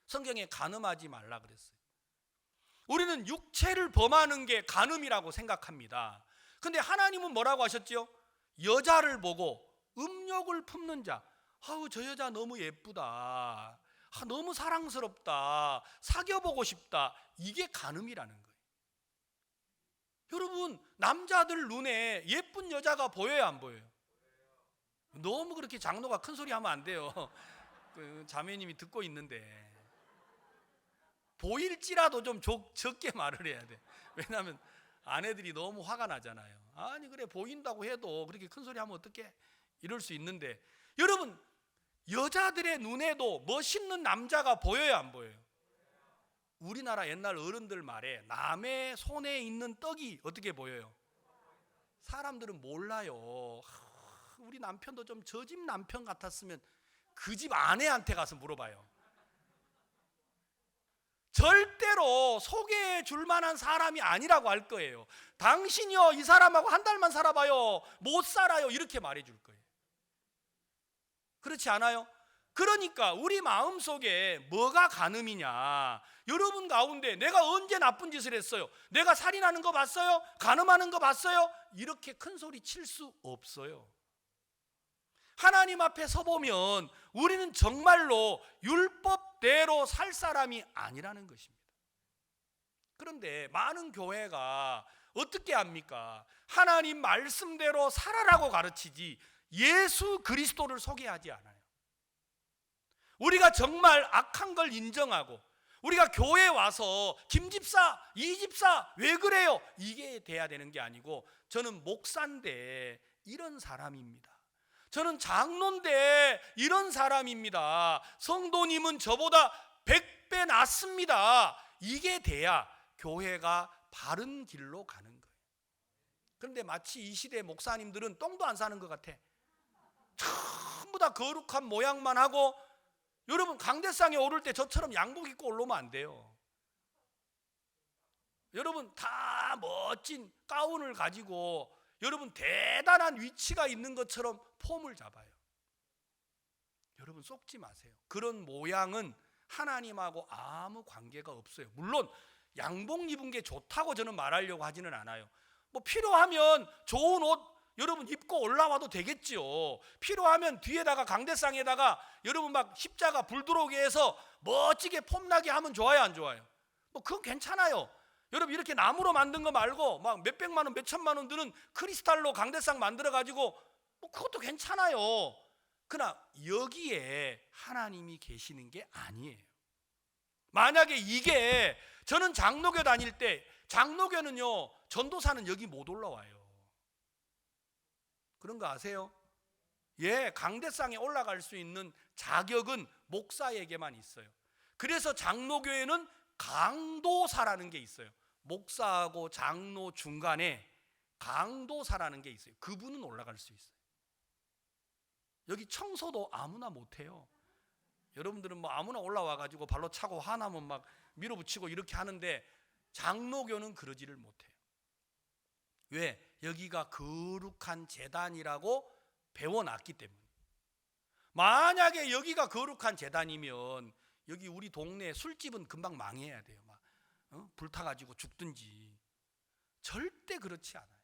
A: 성경에 간음하지 말라 그랬어요. 우리는 육체를 범하는 게 간음이라고 생각합니다. 근데 하나님은 뭐라고 하셨죠? 여자를 보고 음욕을 품는 자, 아우 저 여자 너무 예쁘다, 너무 사랑스럽다, 사귀어보고 싶다, 이게 간음이라는 거예요. 여러분 남자들 눈에 예쁜 여자가 보여요, 안 보여요? 너무 그렇게 장로가 큰 소리 하면 안 돼요. 그 자매님이 듣고 있는데 보일지라도 좀 적게 말을 해야 돼. 왜냐하면 아내들이 너무 화가 나잖아요. 아니 그래 보인다고 해도 그렇게 큰 소리 하면 어떡해, 이럴 수 있는데, 여러분 여자들의 눈에도 멋있는 남자가 보여요, 안 보여요? 우리나라 옛날 어른들 말에 남의 손에 있는 떡이 어떻게 보여요? 사람들은 몰라요. 우리 남편도 좀 저 집 남편 같았으면 그 집 아내한테 가서 물어봐요. 절대로 소개해 줄 만한 사람이 아니라고 할 거예요. 당신이요 이 사람하고 한 달만 살아봐요, 못 살아요, 이렇게 말해 줄 거예요. 그렇지 않아요? 그러니까 우리 마음속에 뭐가 간음이냐, 여러분 가운데 내가 언제 나쁜 짓을 했어요? 내가 살인하는 거 봤어요? 간음하는 거 봤어요? 이렇게 큰 소리 칠 수 없어요. 하나님 앞에 서보면 우리는 정말로 율법대로 살 사람이 아니라는 것입니다. 그런데 많은 교회가 어떻게 합니까? 하나님 말씀대로 살아라고 가르치지 예수 그리스도를 소개하지 않아요. 우리가 정말 악한 걸 인정하고, 우리가 교회에 와서 김집사, 이집사 왜 그래요? 이게 돼야 되는 게 아니고, 저는 목사인데 이런 사람입니다, 저는 장로인데 이런 사람입니다, 성도님은 저보다 100배 낫습니다, 이게 돼야 교회가 바른 길로 가는 거예요. 그런데 마치 이 시대 목사님들은 똥도 안 사는 것 같아. 전부 다 거룩한 모양만 하고, 여러분 강대상에 오를 때 저처럼 양복 입고 올라오면 안 돼요. 여러분 다 멋진 가운을 가지고 여러분 대단한 위치가 있는 것처럼 폼을 잡아요. 여러분 속지 마세요. 그런 모양은 하나님하고 아무 관계가 없어요. 물론 양복 입은 게 좋다고 저는 말하려고 하지는 않아요. 뭐 필요하면 좋은 옷 여러분 입고 올라와도 되겠지요. 필요하면 뒤에다가 강대상에다가 여러분 막 십자가 불 들어오게 해서 멋지게 폼나게 하면 좋아요, 안 좋아요? 뭐 그건 괜찮아요. 여러분 이렇게 나무로 만든 거 말고 막 몇백만 원, 몇천만 원 드는 크리스탈로 강대상 만들어 가지고 뭐 그것도 괜찮아요. 그러나 여기에 하나님이 계시는 게 아니에요. 만약에 이게, 저는 장로교 다닐 때 장로교는요 전도사는 여기 못 올라와요. 그런 거 아세요? 예, 강대상에 올라갈 수 있는 자격은 목사에게만 있어요. 그래서 장로교회는 강도사라는 게 있어요. 목사하고 장로 중간에 강도사라는 게 있어요. 그분은 올라갈 수 있어요. 여기 청소도 아무나 못해요. 여러분들은 뭐 아무나 올라와 가지고 발로 차고 화나면 막 밀어붙이고 이렇게 하는데, 장로교는 그러지를 못해요. 왜? 여기가 거룩한 제단이라고 배워놨기 때문에. 만약에 여기가 거룩한 제단이면 여기 우리 동네 술집은 금방 망해야 돼요. 막 불타가지고 죽든지. 절대 그렇지 않아요.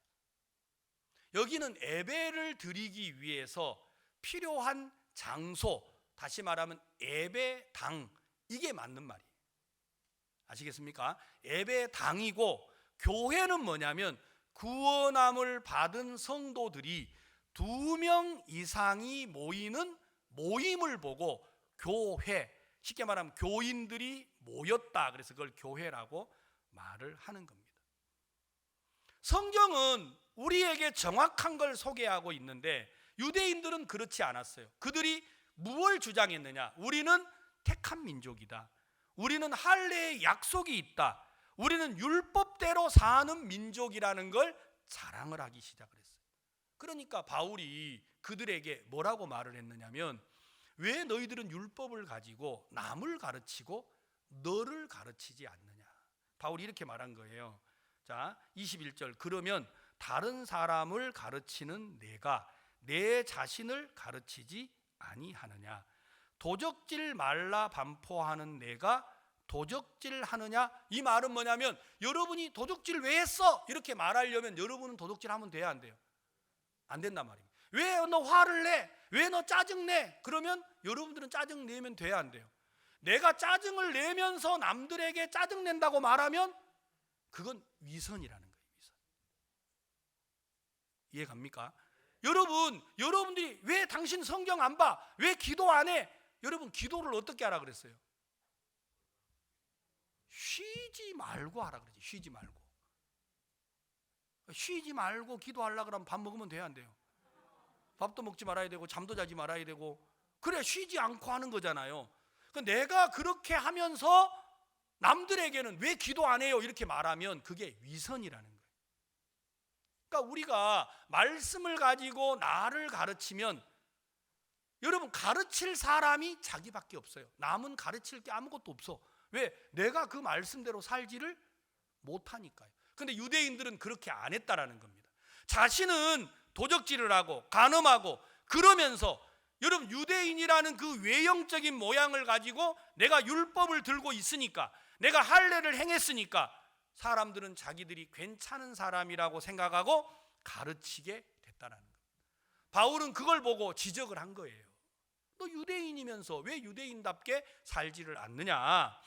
A: 여기는 예배를 드리기 위해서 필요한 장소, 다시 말하면 예배당, 이게 맞는 말이에요. 아시겠습니까? 예배당이고 교회는 뭐냐면 구원함을 받은 성도들이 2명 이상이 모이는 모임을 보고 교회, 쉽게 말하면 교인들이 모였다. 그래서 그걸 교회라고 말을 하는 겁니다. 성경은 우리에게 정확한 걸 소개하고 있는데 유대인들은 그렇지 않았어요. 그들이 무엇을 주장했느냐? 우리는 택한 민족이다. 우리는 할례의 약속이 있다. 우리는 율법대로 사는 민족이라는 걸 자랑을 하기 시작을 했어요. 그러니까 바울이 그들에게 뭐라고 말을 했느냐면, 왜 너희들은 율법을 가지고 남을 가르치고 너를 가르치지 않느냐? 바울이 이렇게 말한 거예요. 자, 21절. 그러면 다른 사람을 가르치는 내가 내 자신을 가르치지 아니하느냐? 도적질 말라 반포하는 내가 도적질 하느냐? 이 말은 뭐냐면, 여러분이 도적질 왜 했어? 이렇게 말하려면 여러분은 도적질 하면 돼야 안 돼요? 안 된단 말입니다. 왜 너 화를 내? 왜 너 짜증내? 그러면 여러분들은 짜증 내면 돼야 안 돼요? 내가 짜증을 내면서 남들에게 짜증 낸다고 말하면 그건 위선이라는 거예요. 위선. 이해 갑니까? 여러분들이 왜 당신 성경 안 봐? 왜 기도 안 해? 여러분, 기도를 어떻게 하라 그랬어요? 쉬지 말고 하라 그러지. 쉬지 말고 기도하려고 그러면 밥 먹으면 돼야 안 돼요? 밥도 먹지 말아야 되고 잠도 자지 말아야 되고, 그래 쉬지 않고 하는 거잖아요. 내가 그렇게 하면서 남들에게는 왜 기도 안 해요? 이렇게 말하면 그게 위선이라는 거예요. 그러니까 우리가 말씀을 가지고 나를 가르치면, 여러분, 가르칠 사람이 자기밖에 없어요. 남은 가르칠 게 아무것도 없어. 왜? 내가 그 말씀대로 살지를 못하니까요. 근데 유대인들은 그렇게 안 했다라는 겁니다. 자신은 도적질을 하고 간음하고 그러면서, 여러분, 유대인이라는 그 외형적인 모양을 가지고 내가 율법을 들고 있으니까, 내가 할례를 행했으니까 사람들은 자기들이 괜찮은 사람이라고 생각하고 가르치게 됐다라는 겁니다. 바울은 그걸 보고 지적을 한 거예요. 너 유대인이면서 왜 유대인답게 살지를 않느냐?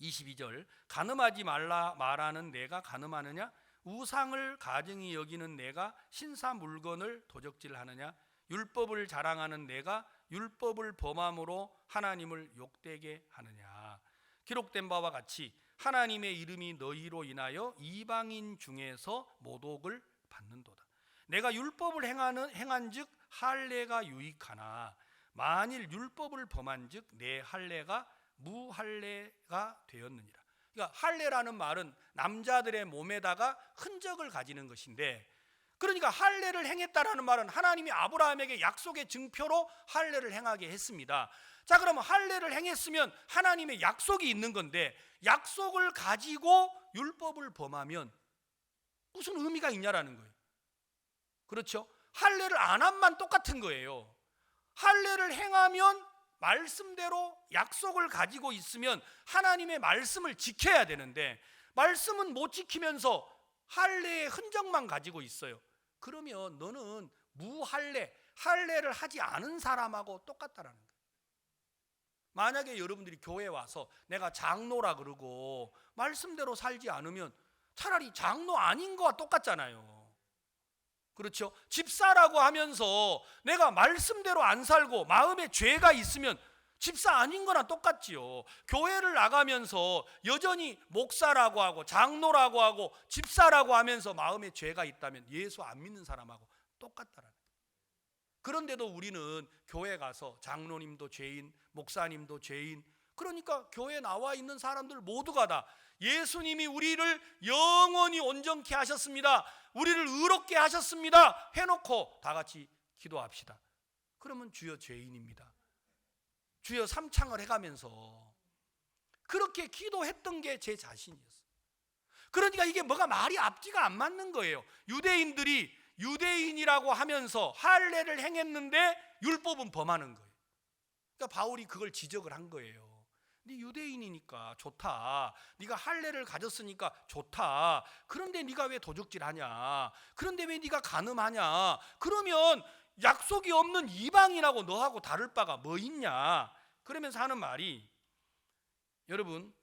A: 22절. 간음하지 말라 말하는 내가 간음하느냐? 우상을 가증히 여기는 내가 신사 물건을 도적질하느냐? 율법을 자랑하는 내가 율법을 범함으로 하나님을 욕되게 하느냐? 기록된 바와 같이 하나님의 이름이 너희로 인하여 이방인 중에서 모독을 받는도다. 내가 율법을 행한즉 할례가 유익하나 만일 율법을 범한즉 내 할례가 무할례가 되었느니라. 그러니까 할례라는 말은 남자들의 몸에다가 흔적을 가지는 것인데, 그러니까 할례를 행했다라는 말은 하나님이 아브라함에게 약속의 증표로 할례를 행하게 했습니다. 자, 그러면 할례를 행했으면 하나님의 약속이 있는 건데, 약속을 가지고 율법을 범하면 무슨 의미가 있냐라는 거예요. 그렇죠? 할례를 안 한만 똑같은 거예요. 할례를 행하면 말씀대로 약속을 가지고 있으면 하나님의 말씀을 지켜야 되는데, 말씀은 못 지키면서 할례의 흔적만 가지고 있어요. 그러면 너는 무할례, 할례를 하지 않은 사람하고 똑같다라는 거예요. 만약에 여러분들이 교회에 와서 내가 장로라 그러고 말씀대로 살지 않으면 차라리 장로 아닌 거와 똑같잖아요. 그렇죠? 집사라고 하면서 내가 말씀대로 안 살고 마음에 죄가 있으면 집사 아닌 거나 똑같지요. 교회를 나가면서 여전히 목사라고 하고 장로라고 하고 집사라고 하면서 마음에 죄가 있다면 예수 안 믿는 사람하고 똑같다라는 거예요. 그런데도 우리는 교회 가서 장로님도 죄인, 목사님도 죄인, 그러니까 교회에 나와 있는 사람들 모두가 다 예수님이 우리를 영원히 온전케 하셨습니다, 우리를 의롭게 하셨습니다 해놓고 다 같이 기도합시다. 그러면 주여 죄인입니다, 주여 삼창을 해가면서 그렇게 기도했던 게 제 자신이었어요. 그러니까 이게 뭐가 말이 앞뒤가 안 맞는 거예요. 유대인들이 유대인이라고 하면서 할례를 행했는데 율법은 범하는 거예요. 그러니까 바울이 그걸 지적을 한 거예요. 네 유대인이니까 좋다, 네가 할례를 가졌으니까 좋다, 그런데 네가 왜 도적질하냐, 그런데 왜 네가 간음하냐, 그러면 약속이 없는 이방인하고 너하고 다를 바가 뭐 있냐. 그러면서 하는 말이 여러분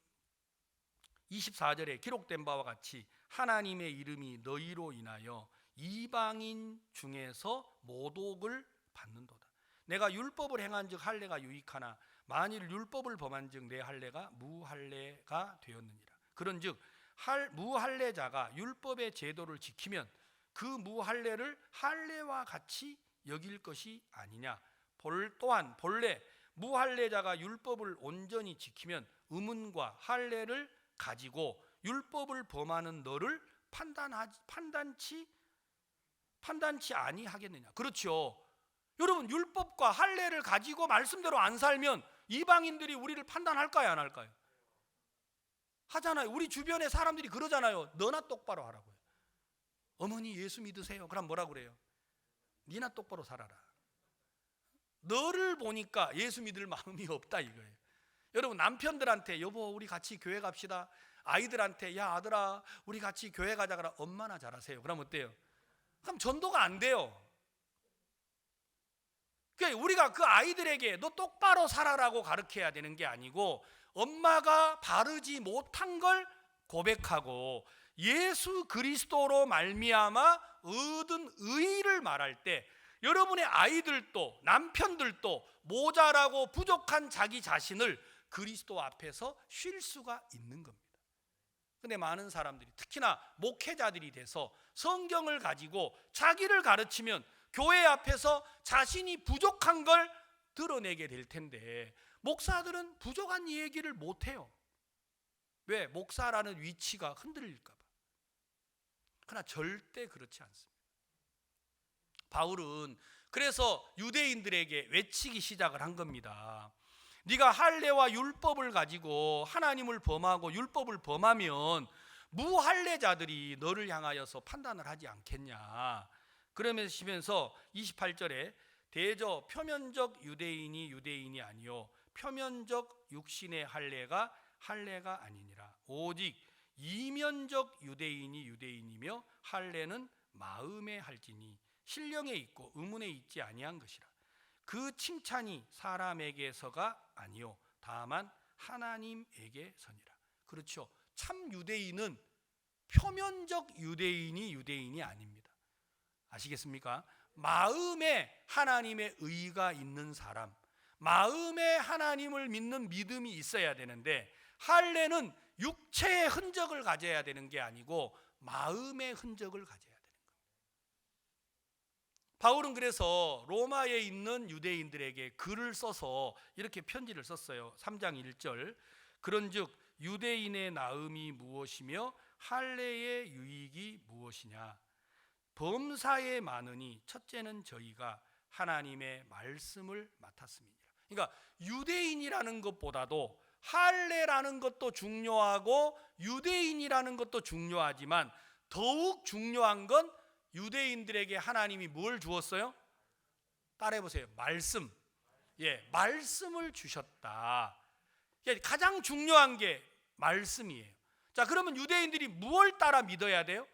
A: 24절에 기록된 바와 같이 하나님의 이름이 너희로 인하여 이방인 중에서 모독을 받는도다. 내가 율법을 행한즉 할례가 유익하나 만일 율법을 범한즉 내 할례가 무할례가 되었느니라. 그런즉 무할례자가 율법의 제도를 지키면 그 무할례를 할례와 같이 여길 것이 아니냐. 또한 본래 무할례자가 율법을 온전히 지키면 의문과 할례를 가지고 율법을 범하는 너를 판단치 아니하겠느냐. 그렇죠. 여러분 율법과 할례를 가지고 말씀대로 안 살면 이방인들이 우리를 판단할까요, 안 할까요? 하잖아요. 우리 주변에 사람들이 그러잖아요. 너나 똑바로 하라고요. 어머니 예수 믿으세요. 그럼 뭐라 그래요? 니나 똑바로 살아라. 너를 보니까 예수 믿을 마음이 없다 이거예요. 여러분 남편들한테 여보 우리 같이 교회 갑시다. 아이들한테 야 아들아 우리 같이 교회 가자 그러면 엄마나 잘하세요. 그럼 어때요? 그럼 전도가 안 돼요. 그러니까 우리가 그 아이들에게 너 똑바로 살아라고 가르쳐야 되는 게 아니고 엄마가 바르지 못한 걸 고백하고 예수 그리스도로 말미암아 얻은 의의를 말할 때 여러분의 아이들도 남편들도 모자라고 부족한 자기 자신을 그리스도 앞에서 쉴 수가 있는 겁니다. 근데 많은 사람들이 특히나 목회자들이 돼서 성경을 가지고 자기를 가르치면 교회 앞에서 자신이 부족한 걸 드러내게 될 텐데 목사들은 부족한 얘기를 못해요. 왜? 목사라는 위치가 흔들릴까 봐. 그러나 절대 그렇지 않습니다. 바울은 그래서 유대인들에게 외치기 시작을 한 겁니다. 네가 할례와 율법을 가지고 하나님을 범하고 율법을 범하면 무할례자들이 너를 향하여서 판단을 하지 않겠냐. 그러면서 28절에 대저 표면적 유대인이 아니요 표면적 육신의 할례가 아니니라. 오직 이면적 유대인이며 할례는 마음에 할지니 신령에 있고 의문에 있지 아니한 것이라. 그 칭찬이 사람에게서가 아니요 다만 하나님에게서니라. 그렇죠. 참 유대인은 표면적 유대인이 아닙니다. 아시겠습니까? 마음에 하나님의 의가 있는 사람, 마음에 하나님을 믿는 믿음이 있어야 되는데 할례는 육체의 흔적을 가져야 되는 게 아니고 마음의 흔적을 가져야 되는 겁니다. 바울은 그래서 로마에 있는 유대인들에게 글을 써서 이렇게 편지를 썼어요. 3장 1절 그런즉 유대인의 나음이 무엇이며 할례의 유익이 무엇이냐. 범사에 많으니 첫째는 저희가 하나님의 말씀을 맡았습니다. 그러니까 유대인이라는 것보다도 할례라는 것도 중요하고 유대인이라는 것도 중요하지만 더욱 중요한 건 유대인들에게 하나님이 뭘 주었어요? 따라해 보세요. 말씀. 말씀을 주셨다. 가장 중요한 게 말씀이에요. 자, 그러면 유대인들이 무엇을 따라 믿어야 돼요?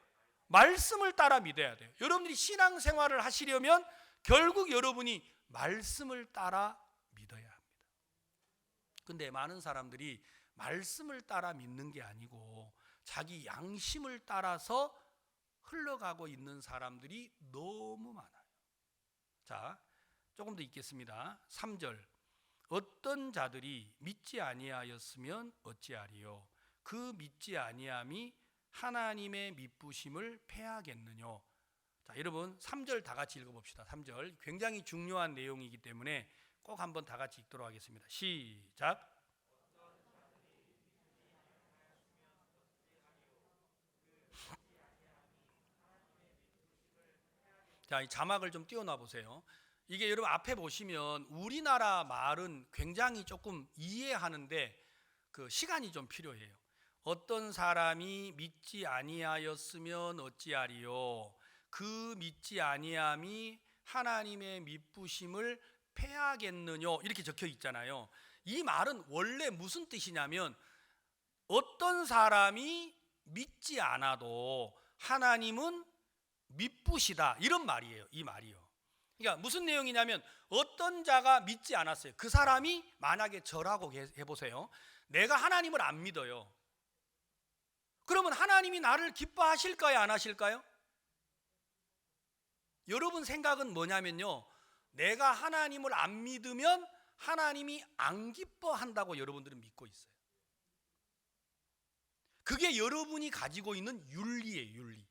A: 말씀을 따라 믿어야 돼요. 여러분들이 신앙생활을 하시려면 결국 여러분이 말씀을 따라 믿어야 합니다. 근데 많은 사람들이 말씀을 따라 믿는 게 아니고 자기 양심을 따라서 흘러가고 있는 사람들이 너무 많아요. 자, 조금 더 읽겠습니다. 3절 어떤 자들이 믿지 아니하였으면 어찌하리요 그 믿지 아니함이 하나님의 미쁘심을 패하겠느뇨. 자, 여러분 3절 다 같이 읽어봅시다. 3절 굉장히 중요한 내용이기 때문에 꼭 한번 다 같이 읽도록 하겠습니다. 시작. 자, 이 자막을 좀 띄워놔 보세요. 이게 여러분 앞에 보시면 우리나라 말은 굉장히 조금 이해하는데 그 시간이 좀 필요해요. 어떤 사람이 믿지 아니하였으면 어찌하리요 그 믿지 아니함이 하나님의 미쁘심을 패하겠느뇨 이렇게 적혀 있잖아요. 이 말은 원래 무슨 뜻이냐면 어떤 사람이 믿지 않아도 하나님은 미쁘시다 이런 말이에요. 이 말이요. 그러니까 무슨 내용이냐면 어떤 자가 믿지 않았어요. 그 사람이 만약에 저라고 해보세요. 내가 하나님을 안 믿어요. 그러면 하나님이 나를 기뻐하실까요? 안 하실까요? 여러분 생각은 뭐냐면요, 내가 하나님을 안 믿으면 하나님이 안 기뻐한다고 여러분들은 믿고 있어요. 그게 여러분이 가지고 있는 윤리예요, 윤리.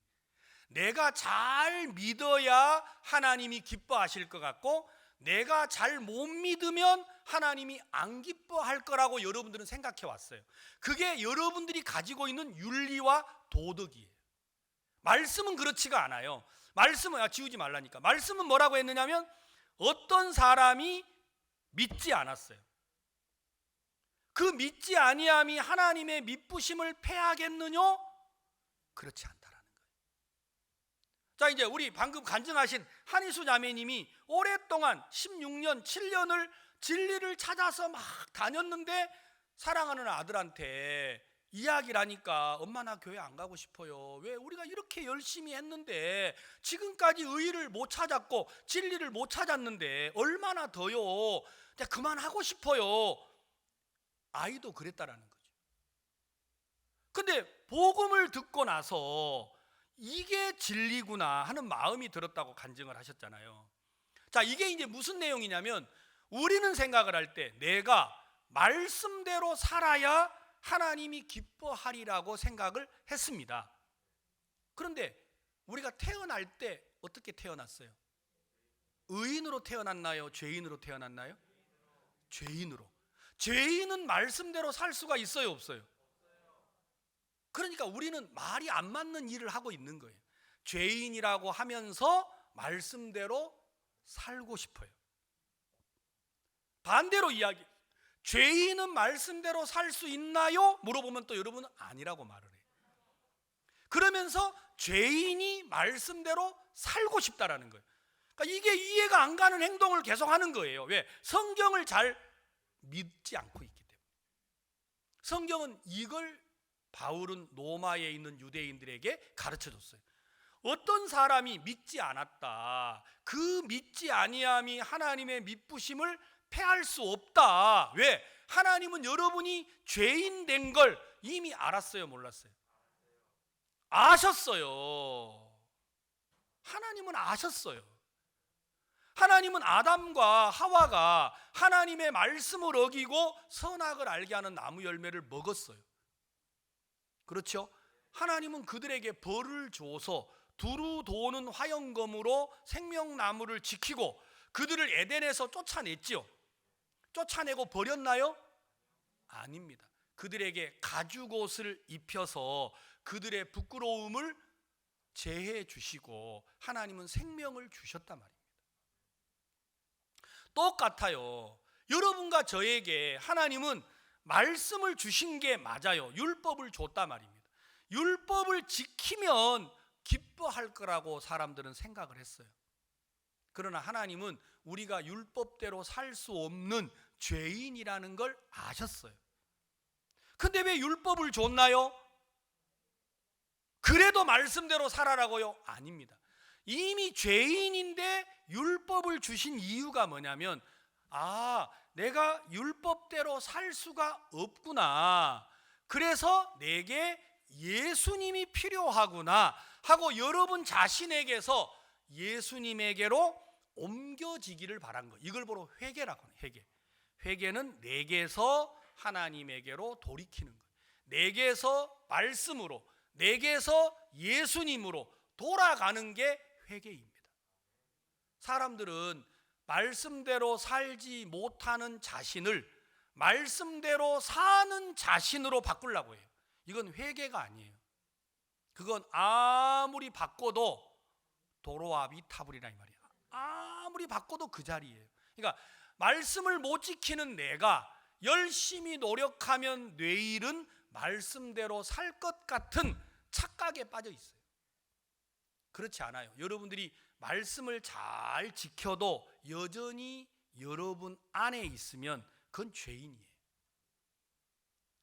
A: 내가 잘 믿어야 하나님이 기뻐하실 것 같고, 내가 잘 못 믿으면 하나님이 안 기뻐할 거라고 여러분들은 생각해 왔어요. 그게 여러분들이 가지고 있는 윤리와 도덕이에요. 말씀은 그렇지가 않아요. 말씀은 지우지 말라니까. 말씀은 뭐라고 했느냐면 어떤 사람이 믿지 않았어요. 그 믿지 아니함이 하나님의 미쁘심을 패하겠느냐? 그렇지 않다라는 거예요. 자, 이제 우리 방금 간증하신 한희수 자매님이 오랫동안 16년, 7년을 진리를 찾아서 막 다녔는데 사랑하는 아들한테 이야기를 하니까 엄마 나 교회 안 가고 싶어요. 왜 우리가 이렇게 열심히 했는데 지금까지 의의를 못 찾았고 진리를 못 찾았는데 얼마나 더요. 그만하고 싶어요. 아이도 그랬다라는 거죠. 근데 복음을 듣고 나서 이게 진리구나 하는 마음이 들었다고 간증을 하셨잖아요. 자, 이게 이제 무슨 내용이냐면 우리는 생각을 할 때 내가 말씀대로 살아야 하나님이 기뻐하리라고 생각을 했습니다. 그런데 우리가 태어날 때 어떻게 태어났어요? 의인으로 태어났나요? 죄인으로 태어났나요? 죄인으로. 죄인은 말씀대로 살 수가 있어요, 없어요? 그러니까 우리는 말이 안 맞는 일을 하고 있는 거예요. 죄인이라고 하면서 말씀대로 살고 싶어요. 반대로 이야기, 죄인은 말씀대로 살 수 있나요? 물어보면 또 여러분은 아니라고 말을 해요. 그러면서 죄인이 말씀대로 살고 싶다라는 거예요. 그러니까 이게 이해가 안 가는 행동을 계속하는 거예요. 왜? 성경을 잘 믿지 않고 있기 때문에. 성경은 이걸 바울은 로마에 있는 유대인들에게 가르쳐 줬어요. 어떤 사람이 믿지 않았다, 그 믿지 아니함이 하나님의 미쁘심을 패할 수 없다. 왜? 하나님은 여러분이 죄인 된 걸 이미 알았어요, 몰랐어요? 아셨어요. 하나님은 아셨어요. 하나님은 아담과 하와가 하나님의 말씀을 어기고 선악을 알게 하는 나무 열매를 먹었어요. 그렇죠? 하나님은 그들에게 벌을 줘서 두루 도는 화영검으로 생명나무를 지키고 그들을 에덴에서 쫓아냈지요. 쫓아내고 버렸나요? 아닙니다. 그들에게 가죽옷을 입혀서 그들의 부끄러움을 제해 주시고 하나님은 생명을 주셨단 말입니다. 똑같아요. 여러분과 저에게 하나님은 말씀을 주신 게 맞아요. 율법을 줬단 말입니다. 율법을 지키면 기뻐할 거라고 사람들은 생각을 했어요. 그러나 하나님은 우리가 율법대로 살 수 없는 죄인이라는 걸 아셨어요. 근데 왜 율법을 줬나요? 그래도 말씀대로 살아라고요? 아닙니다. 이미 죄인인데 율법을 주신 이유가 뭐냐면 내가 율법대로 살 수가 없구나. 그래서 내게 예수님이 필요하구나 하고 여러분 자신에게서 예수님에게로 옮겨지기를 바란 거. 이걸 바로 회개라고 해요. 회개. 회개는 내게서 하나님에게로 돌이키는 거예요. 내게서 말씀으로, 내게서 예수님으로 돌아가는 게 회개입니다. 사람들은 말씀대로 살지 못하는 자신을 말씀대로 사는 자신으로 바꾸려고 해요. 이건 회개가 아니에요. 그건 아무리 바꿔도 도로와 미타불이라 이 말이야. 아무리 바꿔도 그 자리예요. 그러니까 말씀을 못 지키는 내가 열심히 노력하면 내일은 말씀대로 살 것 같은 착각에 빠져 있어요. 그렇지 않아요. 여러분들이 말씀을 잘 지켜도 여전히 여러분 안에 있으면 그건 죄인이에요.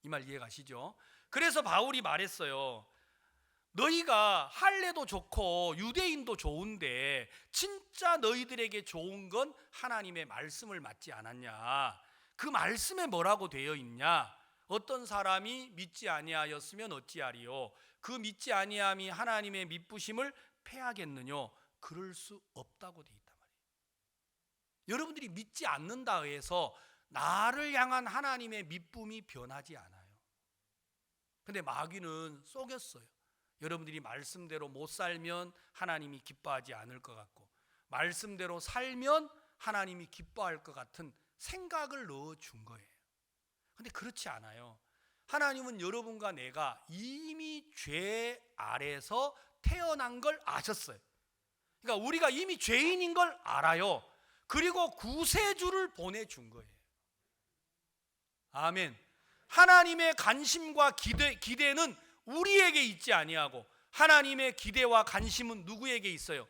A: 이 말 이해가시죠? 그래서 바울이 말했어요. 너희가 할례도 좋고 유대인도 좋은데 진짜 너희들에게 좋은 건 하나님의 말씀을 맡지 않았냐? 그 말씀에 뭐라고 되어 있냐? 어떤 사람이 믿지 아니하였으면 어찌하리요? 그 믿지 아니함이 하나님의 미쁘심을 패하겠느냐? 그럴 수 없다고 되어 있단 말이에요. 여러분들이 믿지 않는다 해서 나를 향한 하나님의 미쁨이 변하지 않아요. 근데 마귀는 속였어요. 여러분들이 말씀대로 못 살면 하나님이 기뻐하지 않을 것 같고, 말씀대로 살면 하나님이 기뻐할 것 같은 생각을 넣어준 거예요. 근데 그렇지 않아요. 하나님은 여러분과 내가 이미 죄 아래서 태어난 걸 아셨어요. 그러니까 우리가 이미 죄인인 걸 알아요. 그리고 구세주를 보내준 거예요. 아멘. 하나님의 관심과 기대는 우리에게 있지 아니하고 하나님의 기대와 관심은 누구에게 있어요?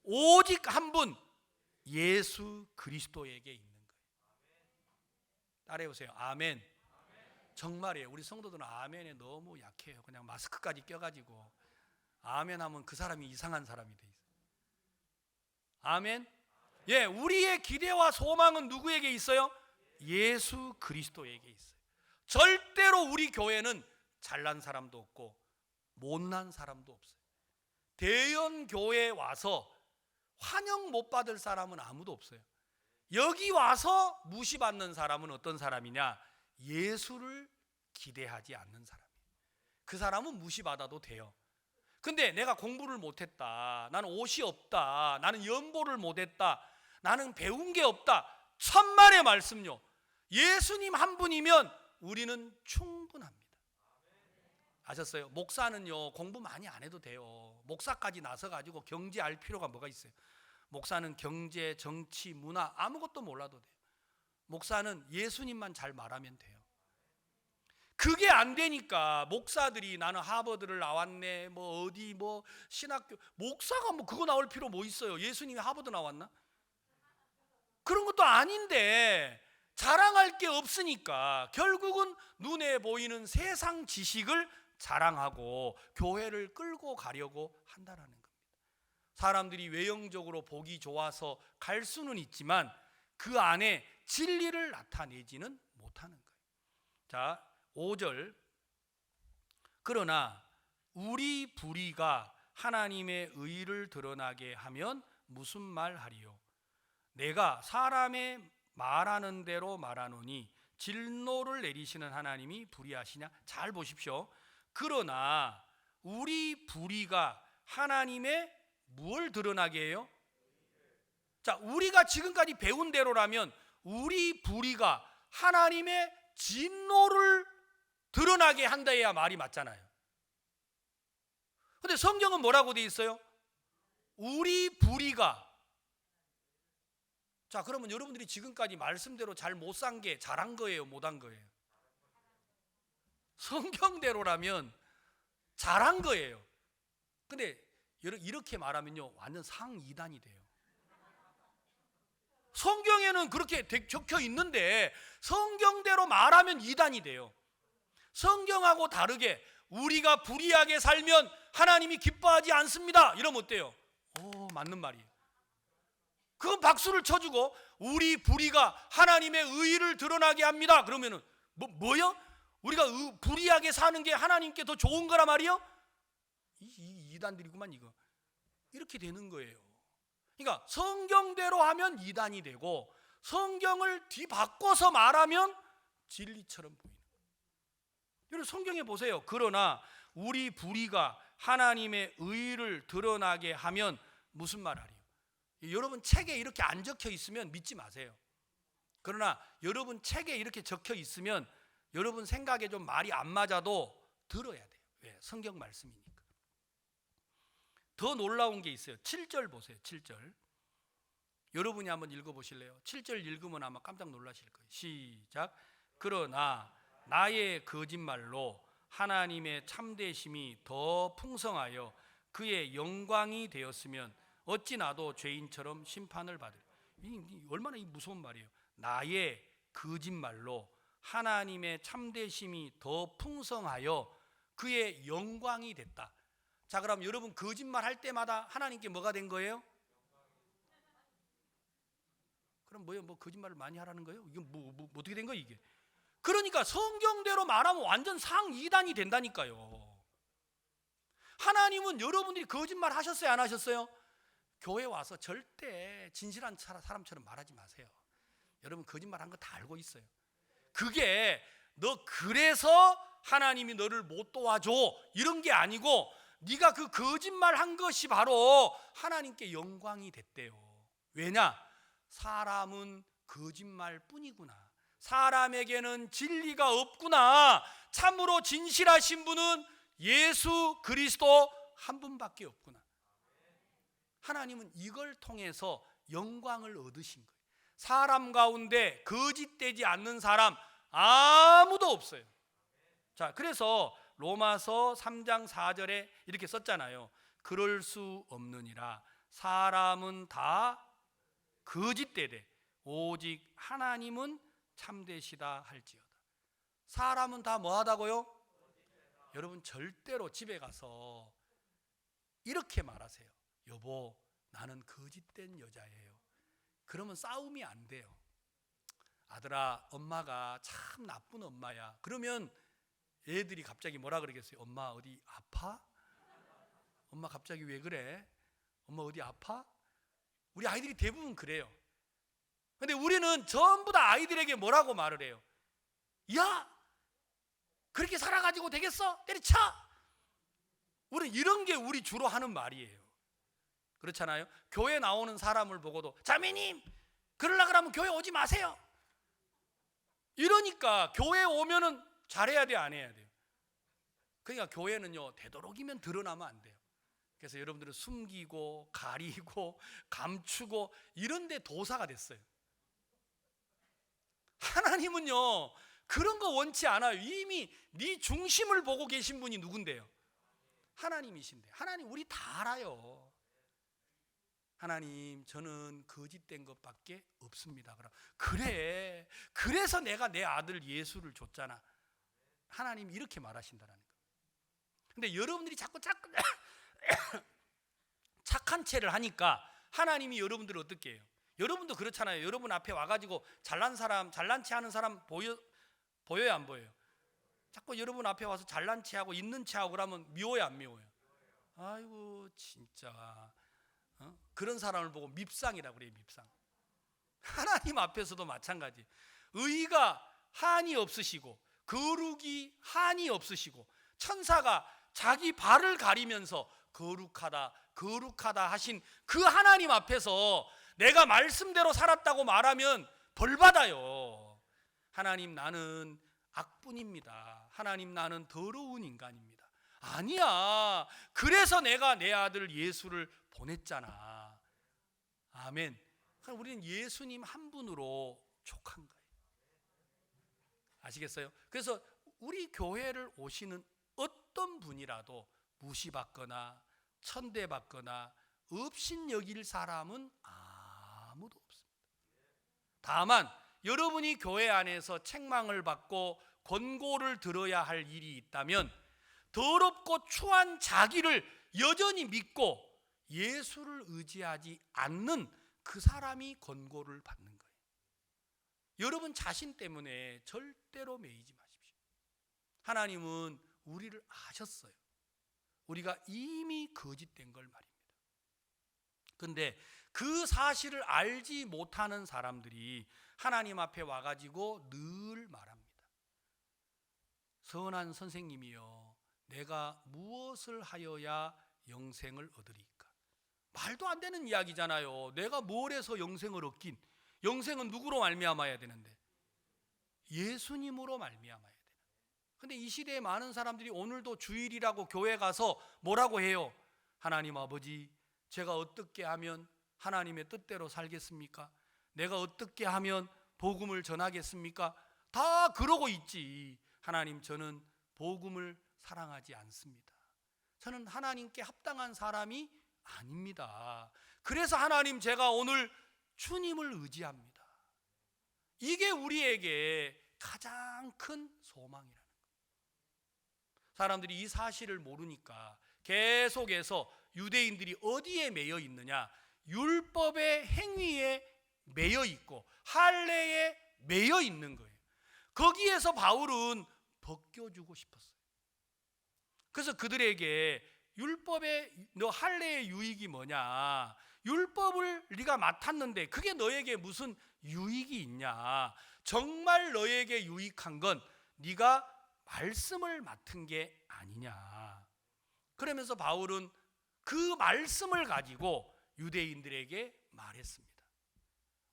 A: 오직 한 분, 예수 그리스도에게 있는 거예요. 따라해 보세요. 아멘. 정말이에요. 우리 성도들은 아멘에 너무 약해요. 그냥 마스크까지 껴가지고 아멘 하면 그 사람이 이상한 사람이 돼 있어요. 아멘. 예, 우리의 기대와 소망은 누구에게 있어요? 예수 그리스도에게 있어요. 절대로 우리 교회는 잘난 사람도 없고 못난 사람도 없어요. 대형 교회에 와서 환영 못 받을 사람은 아무도 없어요. 여기 와서 무시받는 사람은 어떤 사람이냐? 예수를 기대하지 않는 사람이에요. 그 사람은 무시받아도 돼요. 근데 내가 공부를 못했다, 나는 옷이 없다, 나는 연보를 못했다, 나는 배운 게 없다, 천만의 말씀요. 예수님 한 분이면 우리는 충분합니다. 아셨어요? 목사는요 공부 많이 안 해도 돼요. 목사까지 나서가지고 경제할 필요가 뭐가 있어요? 목사는 경제, 정치, 문화 아무것도 몰라도 돼요. 목사는 예수님만 잘 말하면 돼요. 그게 안 되니까 목사들이 나는 하버드를 나왔네, 뭐 어디 뭐 신학교, 목사가 뭐 그거 나올 필요 뭐 있어요? 예수님이 하버드 나왔나? 그런 것도 아닌데 자랑할 게 없으니까 결국은 눈에 보이는 세상 지식을 자랑하고 교회를 끌고 가려고 한다라는 겁니다. 사람들이 외형적으로 보기 좋아서 갈 수는 있지만 그 안에 진리를 나타내지는 못하는 거예요. 자, 5절. 그러나 우리 불의가 하나님의 의를 드러나게 하면 무슨 말 하리요? 내가 사람의 말하는 대로 말하노니 진노를 내리시는 하나님이 불의하시냐? 잘 보십시오. 그러나 우리 불의가 하나님의 뭘 드러나게 해요? 자, 우리가 지금까지 배운 대로라면 우리 불의가 하나님의 진노를 드러나게 한다 해야 말이 맞잖아요. 근데 성경은 뭐라고 돼 있어요? 우리 불의가. 자, 그러면 여러분들이 지금까지 말씀대로 잘 못 산 게 잘한 거예요, 못한 거예요? 성경대로라면 잘한 거예요. 근데 이렇게 말하면요 완전 상이단이 돼요. 성경에는 그렇게 적혀 있는데 성경대로 말하면 이단이 돼요. 성경하고 다르게 우리가 불의하게 살면 하나님이 기뻐하지 않습니다 이러면 어때요? 맞는 말이에요. 그건 박수를 쳐주고 우리 불의가 하나님의 의를 드러나게 합니다 그러면은 뭐요? 우리가 불의하게 사는 게 하나님께 더 좋은 거란 말이요? 이단들이구만 이거. 이렇게 되는 거예요. 그러니까 성경대로 하면 이단이 되고 성경을 뒤바꿔서 말하면 진리처럼 보이는 거예요. 여러분 성경에 보세요. 그러나 우리 불의가 하나님의 의를 드러나게 하면 무슨 말 하리요? 여러분 책에 이렇게 안 적혀 있으면 믿지 마세요. 그러나 여러분 책에 이렇게 적혀 있으면 여러분 생각에 좀 말이 안 맞아도 들어야 돼요. 왜? 성경 말씀이니까. 더 놀라운 게 있어요. 7절 보세요. 7절. 여러분이 한번 읽어보실래요? 7절 읽으면 아마 깜짝 놀라실 거예요. 시작. 그러나 나의 거짓말로 하나님의 참되심이 더 풍성하여 그의 영광이 되었으면 어찌 나도 죄인처럼 심판을 받을. 얼마나 무서운 말이에요. 나의 거짓말로 하나님의 참되심이 더 풍성하여 그의 영광이 됐다. 자, 그럼 여러분 거짓말 할 때마다 하나님께 뭐가 된 거예요? 그럼 뭐예요? 뭐 거짓말을 많이 하라는 거예요? 이게 어떻게 된 거예요 이게? 그러니까 성경대로 말하면 완전 상이단이 된다니까요. 하나님은 여러분들이 거짓말 하셨어요, 안 하셨어요? 교회 와서 절대 진실한 사람처럼 말하지 마세요. 여러분 거짓말 한 거 다 알고 있어요. 그게 너 그래서 하나님이 너를 못 도와줘 이런 게 아니고 네가 그 거짓말 한 것이 바로 하나님께 영광이 됐대요. 왜냐? 사람은 거짓말 뿐이구나. 사람에게는 진리가 없구나. 참으로 진실하신 분은 예수 그리스도 한 분밖에 없구나. 하나님은 이걸 통해서 영광을 얻으신 거예요. 사람 가운데 거짓되지 않는 사람 아무도 없어요. 자, 그래서 로마서 3장 4절에 이렇게 썼잖아요. 그럴 수 없느니라. 사람은 다 거짓되되 오직 하나님은 참되시다 할지어다. 사람은 다 뭐하다고요? 여러분 절대로 집에 가서 이렇게 말하세요. 여보, 나는 거짓된 여자예요. 그러면 싸움이 안 돼요. 아들아, 엄마가 참 나쁜 엄마야. 그러면 애들이 갑자기 뭐라 그러겠어요? 엄마 어디 아파? 엄마 갑자기 왜 그래? 엄마 어디 아파? 우리 아이들이 대부분 그래요. 근데 우리는 전부 다 아이들에게 뭐라고 말을 해요? 야! 그렇게 살아가지고 되겠어? 때려쳐! 우리는 이런 게 우리 주로 하는 말이에요. 그렇잖아요? 교회 나오는 사람을 보고도 자매님! 그러려고 그러면 교회 오지 마세요! 이러니까 교회 오면은 잘해야 돼요, 안 해야 돼요? 그러니까 교회는요, 되도록이면 드러나면 안 돼요. 그래서 여러분들은 숨기고 가리고 감추고 이런 데 도사가 됐어요. 하나님은요 그런 거 원치 않아요. 이미 네 중심을 보고 계신 분이 누군데요? 하나님이신데. 하나님 우리 다 알아요. 하나님 저는 거짓된 것밖에 없습니다. 그래 그래서 내가 내 아들 예수를 줬잖아. 하나님 이렇게 말하신다는 거예요. 근데 여러분들이 자꾸 착한 채를 하니까 하나님이 여러분들을 어떻게 해요? 여러분도 그렇잖아요. 여러분 앞에 와가지고 잘난 채 하는 사람 보여요, 안 보여요? 자꾸 여러분 앞에 와서 잘난 채 하고 있는 채 하고 그러면 미워요, 안 미워요? 아이고 진짜 그런 사람을 보고 밉상이라고 그래요. 밉상. 하나님 앞에서도 마찬가지. 의가 한이 없으시고 거룩이 한이 없으시고 천사가 자기 발을 가리면서 거룩하다 거룩하다 하신 그 하나님 앞에서 내가 말씀대로 살았다고 말하면 벌 받아요. 하나님 나는 악분입니다. 하나님 나는 더러운 인간입니다. 아니야. 그래서 내가 내 아들 예수를 보냈잖아. 아멘. 우리는 예수님 한 분으로 족한 거예요. 아시겠어요? 그래서 우리 교회를 오시는 어떤 분이라도 무시받거나 천대받거나 업신여길 사람은 아무도 없습니다. 다만 여러분이 교회 안에서 책망을 받고 권고를 들어야 할 일이 있다면 더럽고 추한 자기를 여전히 믿고 예수를 의지하지 않는 그 사람이 권고를 받는 거예요. 여러분 자신 때문에 절대로 매이지 마십시오. 하나님은 우리를 아셨어요. 우리가 이미 거짓된 걸 말입니다. 그런데 그 사실을 알지 못하는 사람들이 하나님 앞에 와가지고 늘 말합니다. 선한 선생님이여, 내가 무엇을 하여야 영생을 얻으리까? 말도 안 되는 이야기잖아요. 내가 뭘 해서 영생을 얻긴? 영생은 누구로 말미암아야 되는데? 예수님으로 말미암아야 되는. 근데 이 시대에 많은 사람들이 오늘도 주일이라고 교회 가서 뭐라고 해요? 하나님 아버지, 제가 어떻게 하면 하나님의 뜻대로 살겠습니까? 내가 어떻게 하면 복음을 전하겠습니까? 다 그러고 있지. 하나님, 저는 복음을 사랑하지 않습니다. 저는 하나님께 합당한 사람이 아닙니다. 그래서 하나님, 제가 오늘 주님을 의지합니다. 이게 우리에게 가장 큰 소망이라는 거예요. 사람들이 이 사실을 모르니까 계속해서 유대인들이 어디에 매여 있느냐? 율법의 행위에 매여 있고 할례에 매여 있는 거예요. 거기에서 바울은 벗겨주고 싶었어요. 그래서 그들에게 율법의 너 할례의 유익이 뭐냐? 율법을 네가 맡았는데 그게 너에게 무슨 유익이 있냐? 정말 너에게 유익한 건 네가 말씀을 맡은 게 아니냐. 그러면서 바울은 그 말씀을 가지고 유대인들에게 말했습니다.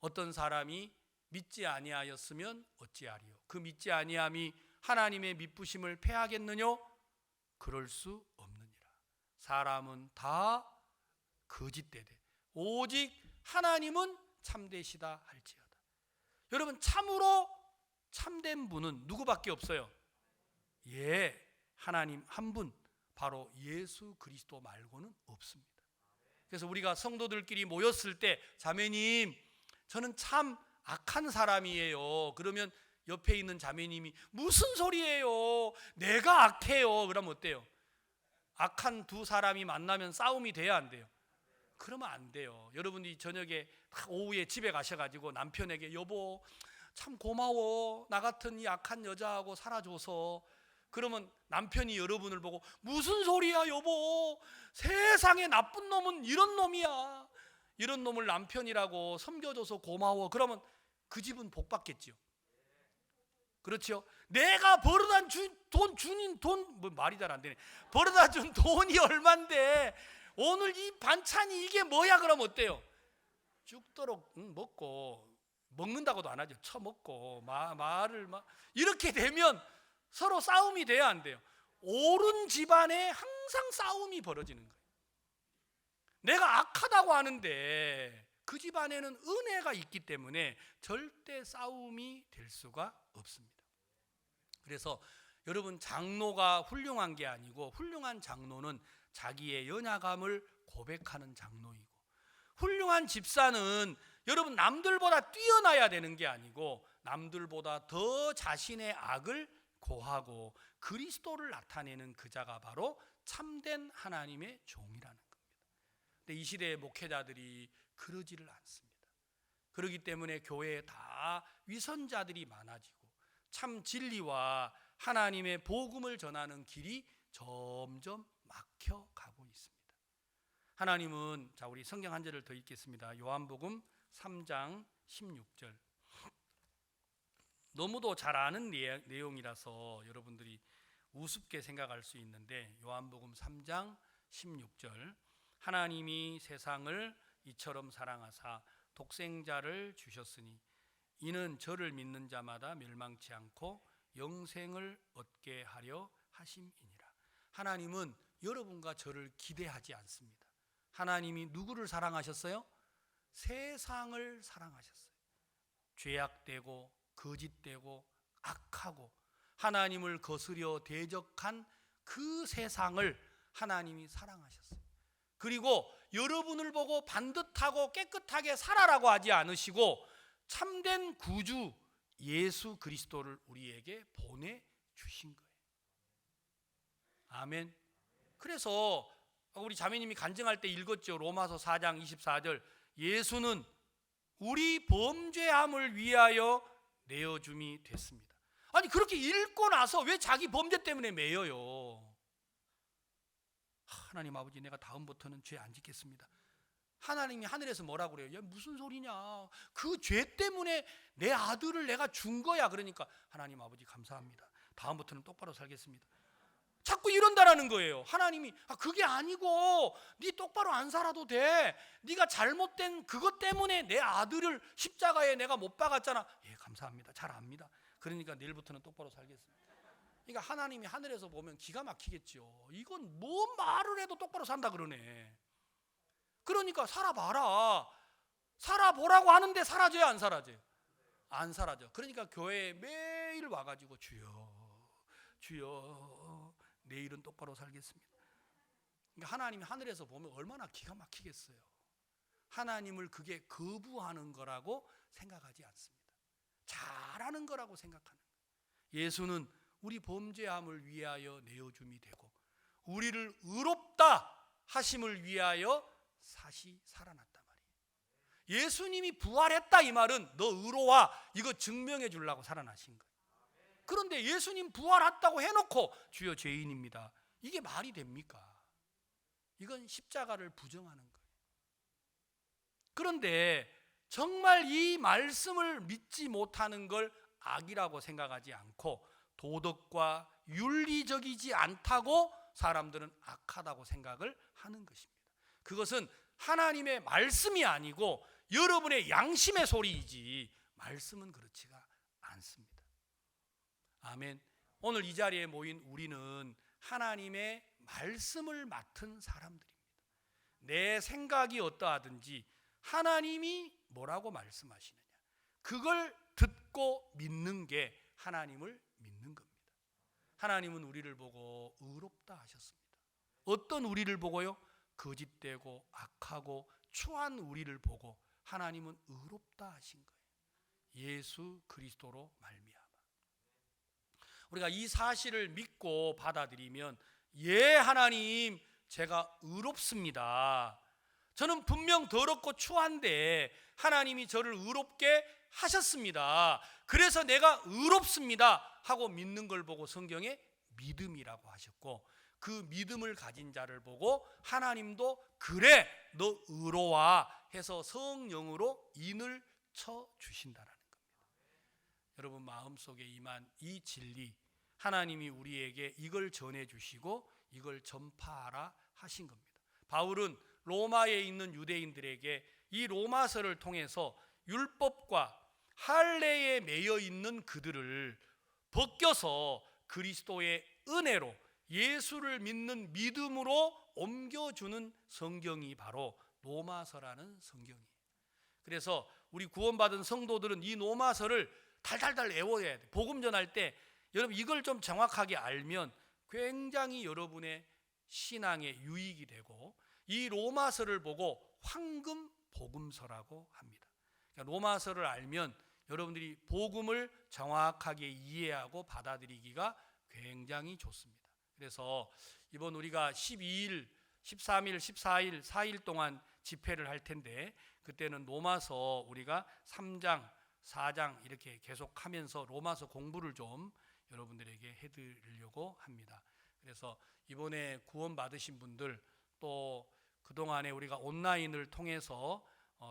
A: 어떤 사람이 믿지 아니하였으면 어찌하리요? 그 믿지 아니함이 하나님의 미쁘심을 패하겠느뇨? 그럴 수 없느니라. 사람은 다 거짓되되 오직 하나님은 참되시다 할지어다. 여러분, 참으로 참된 분은 누구밖에 없어요? 하나님 한 분, 바로 예수 그리스도 말고는 없습니다. 그래서 우리가 성도들끼리 모였을 때 자매님, 저는 참 악한 사람이에요. 그러면 옆에 있는 자매님이 무슨 소리예요? 내가 악해요. 그러면 어때요? 악한 두 사람이 만나면 싸움이 돼야 안 돼요? 그러면 안 돼요. 여러분이 저녁에 오후에 집에 가셔가지고 남편에게 여보 참 고마워, 나 같은 이 악한 여자하고 살아줘서. 그러면 남편이 여러분을 보고 무슨 소리야 여보, 세상에 나쁜 놈은 이런 놈이야, 이런 놈을 남편이라고 섬겨줘서 고마워. 그러면 그 집은 복 받겠지요. 그렇죠? 내가 벌어다 준 돈 말이 잘 안 되네. 벌어다 준 돈이 얼만데 오늘 이 반찬이 이게 뭐야? 그러면 어때요? 죽도록 먹고, 먹는다고도 안 하죠. 처먹고 말을 막 이렇게 되면 서로 싸움이 돼야 안 돼요. 옳은 집안에 항상 싸움이 벌어지는 거예요. 내가 악하다고 하는데 그 집안에는 은혜가 있기 때문에 절대 싸움이 될 수가 없습니다. 그래서 여러분, 장로가 훌륭한 게 아니고 훌륭한 장로는 자기의 연약함을 고백하는 장로이고, 훌륭한 집사는 여러분 남들보다 뛰어나야 되는 게 아니고 남들보다 더 자신의 악을 고하고 그리스도를 나타내는 그 자가 바로 참된 하나님의 종이라는 겁니다. 근데 이 시대의 목회자들이 그러지를 않습니다. 그렇기 때문에 교회에 다 위선자들이 많아지고 참 진리와 하나님의 복음을 전하는 길이 점점 막혀가고 있습니다. 하나님은, 자 우리 성경 한 절을 더 읽겠습니다. 요한복음 3장 16절. 너무도 잘 아는 내용이라서 여러분들이 우습게 생각할 수 있는데, 요한복음 3장 16절. 하나님이 세상을 이처럼 사랑하사 독생자를 주셨으니 이는 저를 믿는 자마다 멸망치 않고 영생을 얻게 하려 하심이니라. 하나님은 여러분과 저를 기대하지 않습니다. 하나님이 누구를 사랑하셨어요? 세상을 사랑하셨어요. 죄악되고 거짓되고 악하고 하나님을 거스려 대적한 그 세상을 하나님이 사랑하셨어요. 그리고 여러분을 보고 반듯하고 깨끗하게 살아라고 하지 않으시고 참된 구주 예수 그리스도를 우리에게 보내주신 거예요. 아멘. 그래서 우리 자매님이 간증할 때 읽었죠. 로마서 4장 24절. 예수는 우리 범죄함을 위하여 내어줌이 됐습니다. 아니, 그렇게 읽고 나서 왜 자기 범죄 때문에 매여요? 하나님 아버지, 내가 다음부터는 죄 안 짓겠습니다. 하나님이 하늘에서 뭐라고 그래요? 야, 무슨 소리냐? 그 죄 때문에 내 아들을 내가 준 거야. 그러니까 하나님 아버지 감사합니다. 다음부터는 똑바로 살겠습니다. 자꾸 이런다라는 거예요. 하나님이 그게 아니고 네 똑바로 안 살아도 돼. 네가 잘못된 그것 때문에 내 아들을 십자가에 내가 못 박았잖아. 예, 감사합니다. 잘 압니다. 그러니까 내일부터는 똑바로 살겠습니다. 그러니까 하나님이 하늘에서 보면 기가 막히겠죠. 이건 뭔 말을 해도 똑바로 산다 그러네. 그러니까 살아봐라. 살아보라고 하는데 사라져요, 안 사라져요? 안 사라져. 그러니까 교회에 매일 와가지고 주여 주여 내일은 똑바로 살겠습니다. 그러니까 하나님이 하늘에서 보면 얼마나 기가 막히겠어요. 하나님을 그게 거부하는 거라고 생각하지 않습니다. 잘하는 거라고 생각하는 거예요. 예수는 우리 범죄함을 위하여 내어줌이 되고 우리를 의롭다 하심을 위하여 다시 살아났단 말이에요. 예수님이 부활했다 이 말은 너 의로와 이거 증명해 주려고 살아나신 거예요. 그런데 예수님 부활했다고 해놓고 주여 죄인입니다. 이게 말이 됩니까? 이건 십자가를 부정하는 거예요. 그런데 정말 이 말씀을 믿지 못하는 걸 악이라고 생각하지 않고 도덕과 윤리적이지 않다고 사람들은 악하다고 생각을 하는 것입니다. 그것은 하나님의 말씀이 아니고 여러분의 양심의 소리이지 말씀은 그렇지가 않습니다. 아멘. 오늘 이 자리에 모인 우리는 하나님의 말씀을 맡은 사람들입니다. 내 생각이 어떠하든지 하나님이 뭐라고 말씀하시느냐 그걸 듣고 믿는 게 하나님을 믿는 겁니다. 하나님은 우리를 보고 의롭다 하셨습니다. 어떤 우리를 보고요? 거짓되고 악하고 추한 우리를 보고 하나님은 의롭다 하신 거예요. 예수 그리스도로 말미암아. 우리가 이 사실을 믿고 받아들이면 예 하나님 제가 의롭습니다. 저는 분명 더럽고 추한데 하나님이 저를 의롭게 하셨습니다. 그래서 내가 의롭습니다 하고 믿는 걸 보고 성경에 믿음이라고 하셨고 그 믿음을 가진 자를 보고 하나님도 그래 너 의로와 해서 성령으로 인을 쳐 주신다라는 겁니다. 여러분 마음속에 임한 이 진리 하나님이 우리에게 이걸 전해 주시고 이걸 전파하라 하신 겁니다. 바울은 로마에 있는 유대인들에게 이 로마서를 통해서 율법과 할례에 매여 있는 그들을 벗겨서 그리스도의 은혜로 예수를 믿는 믿음으로 옮겨주는 성경이 바로 로마서라는 성경이에요. 그래서 우리 구원받은 성도들은 이 로마서를 달달달 외워야 돼요. 복음 전할 때 여러분 이걸 좀 정확하게 알면 굉장히 여러분의 신앙에 유익이 되고 이 로마서를 보고 황금 복음서라고 합니다. 그러니까 로마서를 알면 여러분들이 복음을 정확하게 이해하고 받아들이기가 굉장히 좋습니다. 그래서 이번 우리가 12일, 13일, 14일, 4일 동안 집회를 할 텐데 그때는 로마서 우리가 3장, 4장 이렇게 계속하면서 로마서 공부를 좀 여러분들에게 해드리려고 합니다. 그래서 이번에 구원받으신 분들 또 그동안에 우리가 온라인을 통해서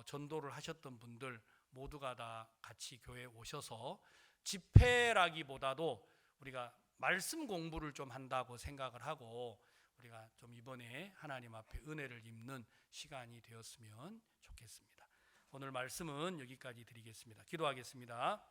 A: 전도를 하셨던 분들 모두가 다 같이 교회에 오셔서 집회라기보다도 우리가 말씀 공부를 좀 한다고 생각을 하고 우리가 좀 이번에 하나님 앞에 은혜를 입는 시간이 되었으면 좋겠습니다. 오늘 말씀은 여기까지 드리겠습니다. 기도하겠습니다.